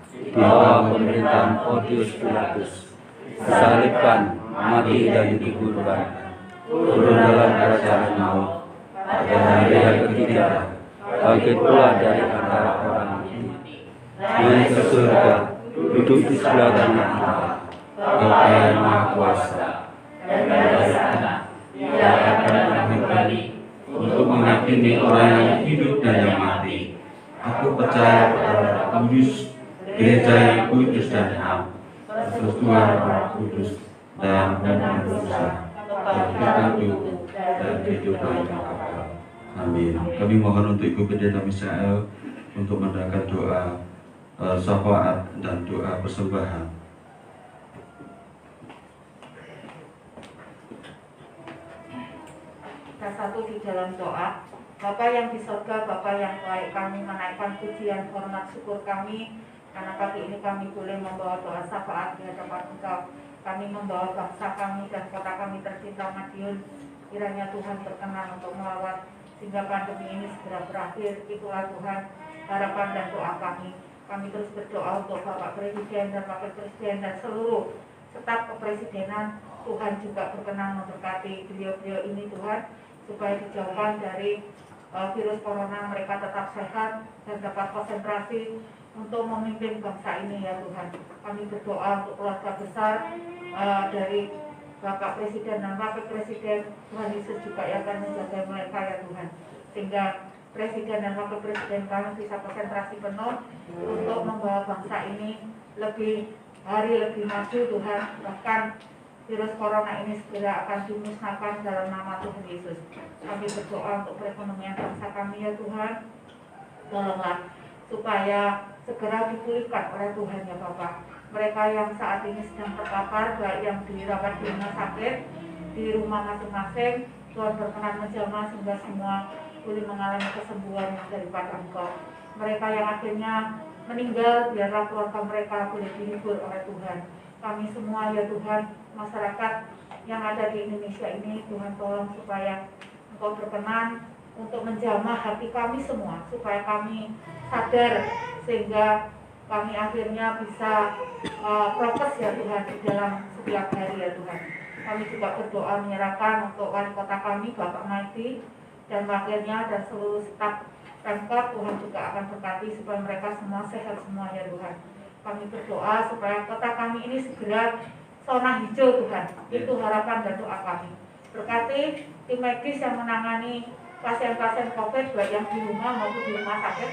di bawah pemerintahan Pontius Pilatus, disalibkan, mati dan dikuburkan, turun dalam kerajaan maut, pada hari yang ketiga bangkit pula dari antara orang mati, naik ke surga, duduk di sebelah kanan Allah, Bapa yang Maha Kuasa, dan dari sana Dia akan datang kembali untuk menghakimi orang yang hidup dan yang mati. aku percaya kepada Roh Kudus, gereja yang kudus dan ham, persekutuan Roh Kudus dan penyembahan dosa, perbuatan dan kehidupan yang kekal. Amin. Kami mohon untuk Ibu Pendeta Misael untuk mengadakan doa syafaat dan doa persembahan. Kita satu di dalam doa. Bapa yang di surga, Bapa yang baik, kami menaikkan pujian, hormat, syukur kami karena pagi ini kami boleh membawa doa syafaat di hadapan Engkau. Kami membawa bangsa kami dan kota kami tercinta Madiun. Kiranya Tuhan berkenan untuk melawat sehingga pandemi ini segera berakhir. Itulah Tuhan harapan dan doa kami. Kami terus berdoa untuk Bapak Presiden dan Wakil Presiden dan seluruh staf kepresidenan. Tuhan juga berkenan memberkati beliau-beliau ini Tuhan, supaya dijauhkan dari virus corona, mereka tetap sehat dan dapat konsentrasi untuk memimpin bangsa ini ya Tuhan. Kami berdoa untuk keluarga besar dari Bapak Presiden dan Wakil Presiden. Tuhan Yesus juga yang akan menjaga mereka ya Tuhan, sehingga Presiden dan Wakil Presiden kami bisa konsentrasi penuh untuk membawa bangsa ini lebih hari lebih maju Tuhan. Bahkan virus corona ini segera akan dimusnahkan dalam nama Tuhan Yesus. Kami berdoa untuk perekonomian bangsa kami ya Tuhan. Tolonglah supaya segera dipulihkan oleh Tuhan ya Bapak. Mereka yang saat ini sedang terpapar, baik yang dirawat di rumah sakit, di rumah masing-masing, Tuhan berkenan menjamah sehingga semua boleh mengalami kesembuhan yang daripada Engkau. Mereka yang akhirnya meninggal, biarlah keluarga mereka boleh dihibur oleh Tuhan. Kami semua ya Tuhan, masyarakat yang ada di Indonesia ini, Tuhan tolong supaya Engkau berkenan untuk menjamah hati kami semua, supaya kami sadar sehingga kami akhirnya bisa prokes ya Tuhan di dalam setiap hari ya Tuhan. Kami juga berdoa menyerahkan untuk wali kota kami, Bapak Maiti, dan wakilnya dan seluruh staf Pemkot. Tuhan juga akan berkati supaya mereka semua sehat semua ya Tuhan. Kami berdoa supaya kota kami ini segera zona hijau Tuhan. Itu harapan dan doa kami. Berkati tim medis yang menangani pasien-pasien COVID baik yang di rumah maupun di rumah sakit,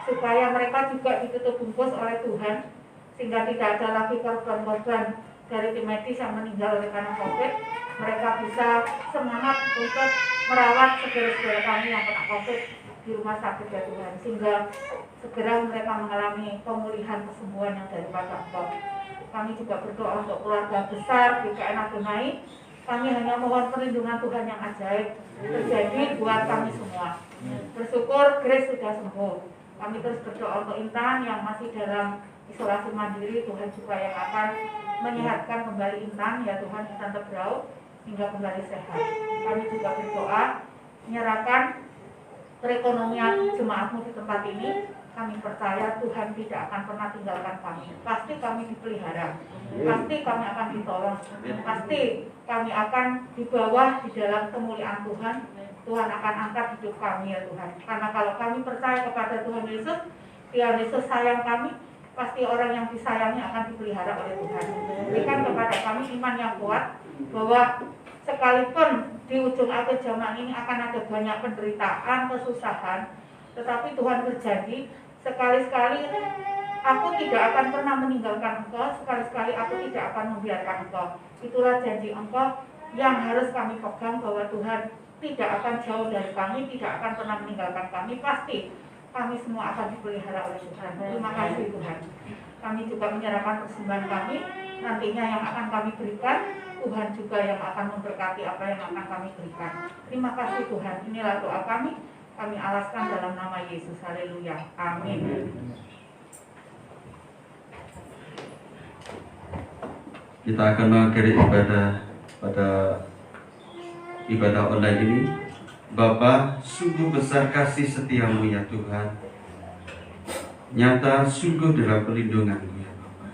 supaya mereka juga ditutup bungkus oleh Tuhan, sehingga tidak ada lagi korban-korban dari tim medis yang meninggal oleh karena COVID. Mereka bisa semangat untuk merawat saudara-saudara kami yang kena COVID di rumah sakit ya Tuhan, sehingga segera mereka mengalami pemulihan kesembuhan yang daripada Engkau. Kami juga berdoa untuk keluarga besar GKN Adonai. Kami hanya mohon perlindungan Tuhan yang ajaib terjadi buat kami semua. Bersyukur Grace sudah sembuh. Kami terus berdoa untuk Intan yang masih dalam isolasi mandiri. Tuhan juga yang akan menyehatkan kembali Intan ya Tuhan, Intan Tebrau hingga kembali sehat. Kami juga berdoa menyerahkan perekonomian jemaatmu di tempat ini. Kami percaya Tuhan tidak akan pernah tinggalkan kami. Pasti kami dipelihara, pasti kami akan ditolong, pasti kami akan dibawa di dalam kemuliaan Tuhan. Tuhan akan angkat hidup kami ya Tuhan. Karena kalau kami percaya kepada Tuhan Yesus, Tuhan Yesus sayang kami, pasti orang yang disayangi akan dipelihara oleh Tuhan. Berikan kepada kami iman yang kuat bahwa sekalipun di ujung akhir zaman ini akan ada banyak penderitaan, kesusahan, tetapi Tuhan berjanji, sekali-sekali aku tidak akan pernah meninggalkan engkau, sekali-sekali aku tidak akan membiarkan engkau. Itulah janji engkau yang harus kami pegang, bahwa Tuhan tidak akan jauh dari kami, tidak akan pernah meninggalkan kami. Pasti kami semua akan dipelihara oleh Tuhan. Terima kasih Tuhan. Kami juga menyerahkan persembahan kami, nantinya yang akan kami berikan, Tuhan juga yang akan memberkati apa yang akan kami berikan. Terima kasih Tuhan. Inilah doa kami alaskan dalam nama Yesus. Haleluya. Amin. Kita akan mengakhiri ibadah pada ibadah online ini. Bapa, sungguh besar kasih setiamu ya Tuhan. Nyata sungguh dalam perlindunganmu ya Bapa.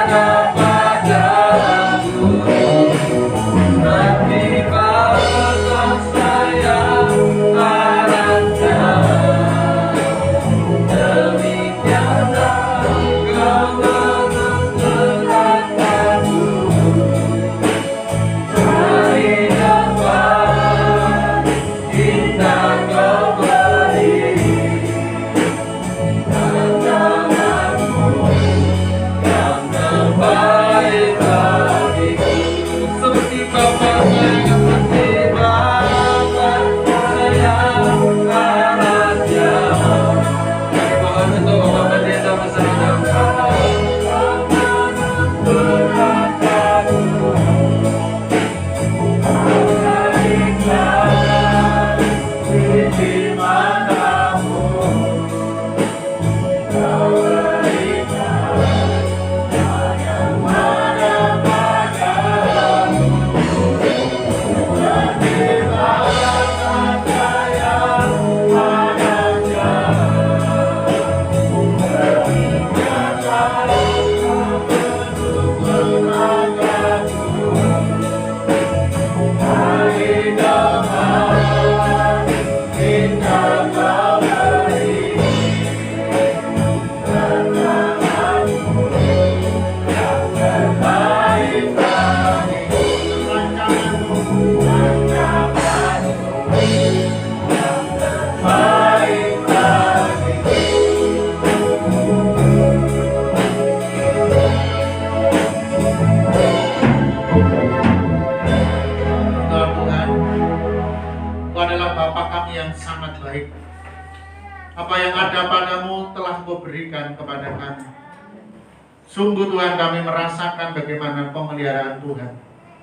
Ada Bapa kami yang sangat baik. Apa yang ada padamu telah Engkau berikan kepada kami. Sungguh Tuhan, kami merasakan bagaimana pemeliharaan Tuhan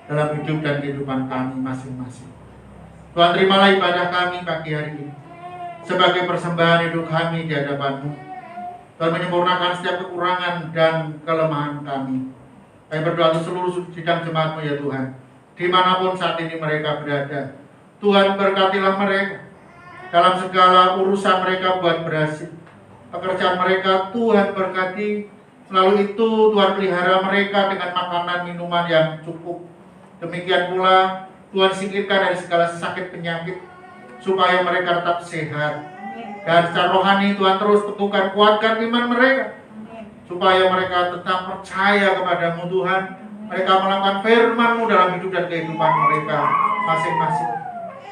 dalam hidup dan kehidupan kami masing-masing. Tuhan, terimalah ibadah kami pagi hari ini sebagai persembahan hidup kami di hadapan-Mu. Tuhan, menyempurnakan setiap kekurangan dan kelemahan kami. Kami berdoa untuk seluruh sidang jemaat-Mu ya Tuhan, dimanapun saat ini mereka berada. Tuhan, berkatilah mereka dalam segala urusan mereka buat berhasil. Pekerjaan mereka Tuhan berkati. Melalui itu Tuhan pelihara mereka dengan makanan minuman yang cukup. Demikian pula Tuhan singkirkan dari segala sakit penyakit supaya mereka tetap sehat. Dan secara rohani Tuhan terus teguhkan, kuatkan iman mereka supaya mereka tetap percaya kepadamu Tuhan. Mereka melakukan firman-Mu dalam hidup dan kehidupan mereka masing-masing.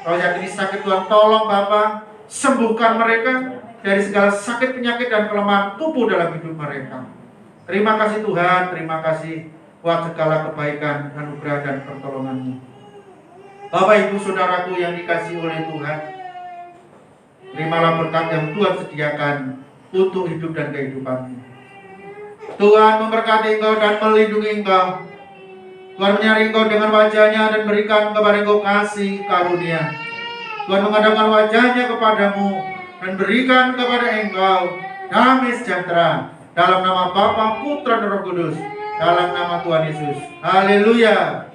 Kalau yang ini sakit, Tuhan tolong Bapa, sembuhkan mereka dari segala sakit penyakit dan kelemahan tubuh dalam hidup mereka. Terima kasih Tuhan, terima kasih buat segala kebaikan, anugerah dan pertolongan-Mu. Bapak Ibu Saudaraku yang dikasihi oleh Tuhan, terimalah berkat yang Tuhan sediakan untuk hidup dan kehidupan-Mu. Tuhan memberkati engkau dan melindungi engkau. Tuhan menyari engkau dengan wajah-Nya dan berikan kepada engkau kasih karunia. Tuhan menghadapkan wajah-Nya kepadamu dan berikan kepada engkau damai sejahtera. Dalam nama Bapa, Putra, dan Roh Kudus. Dalam nama Tuhan Yesus. Haleluya.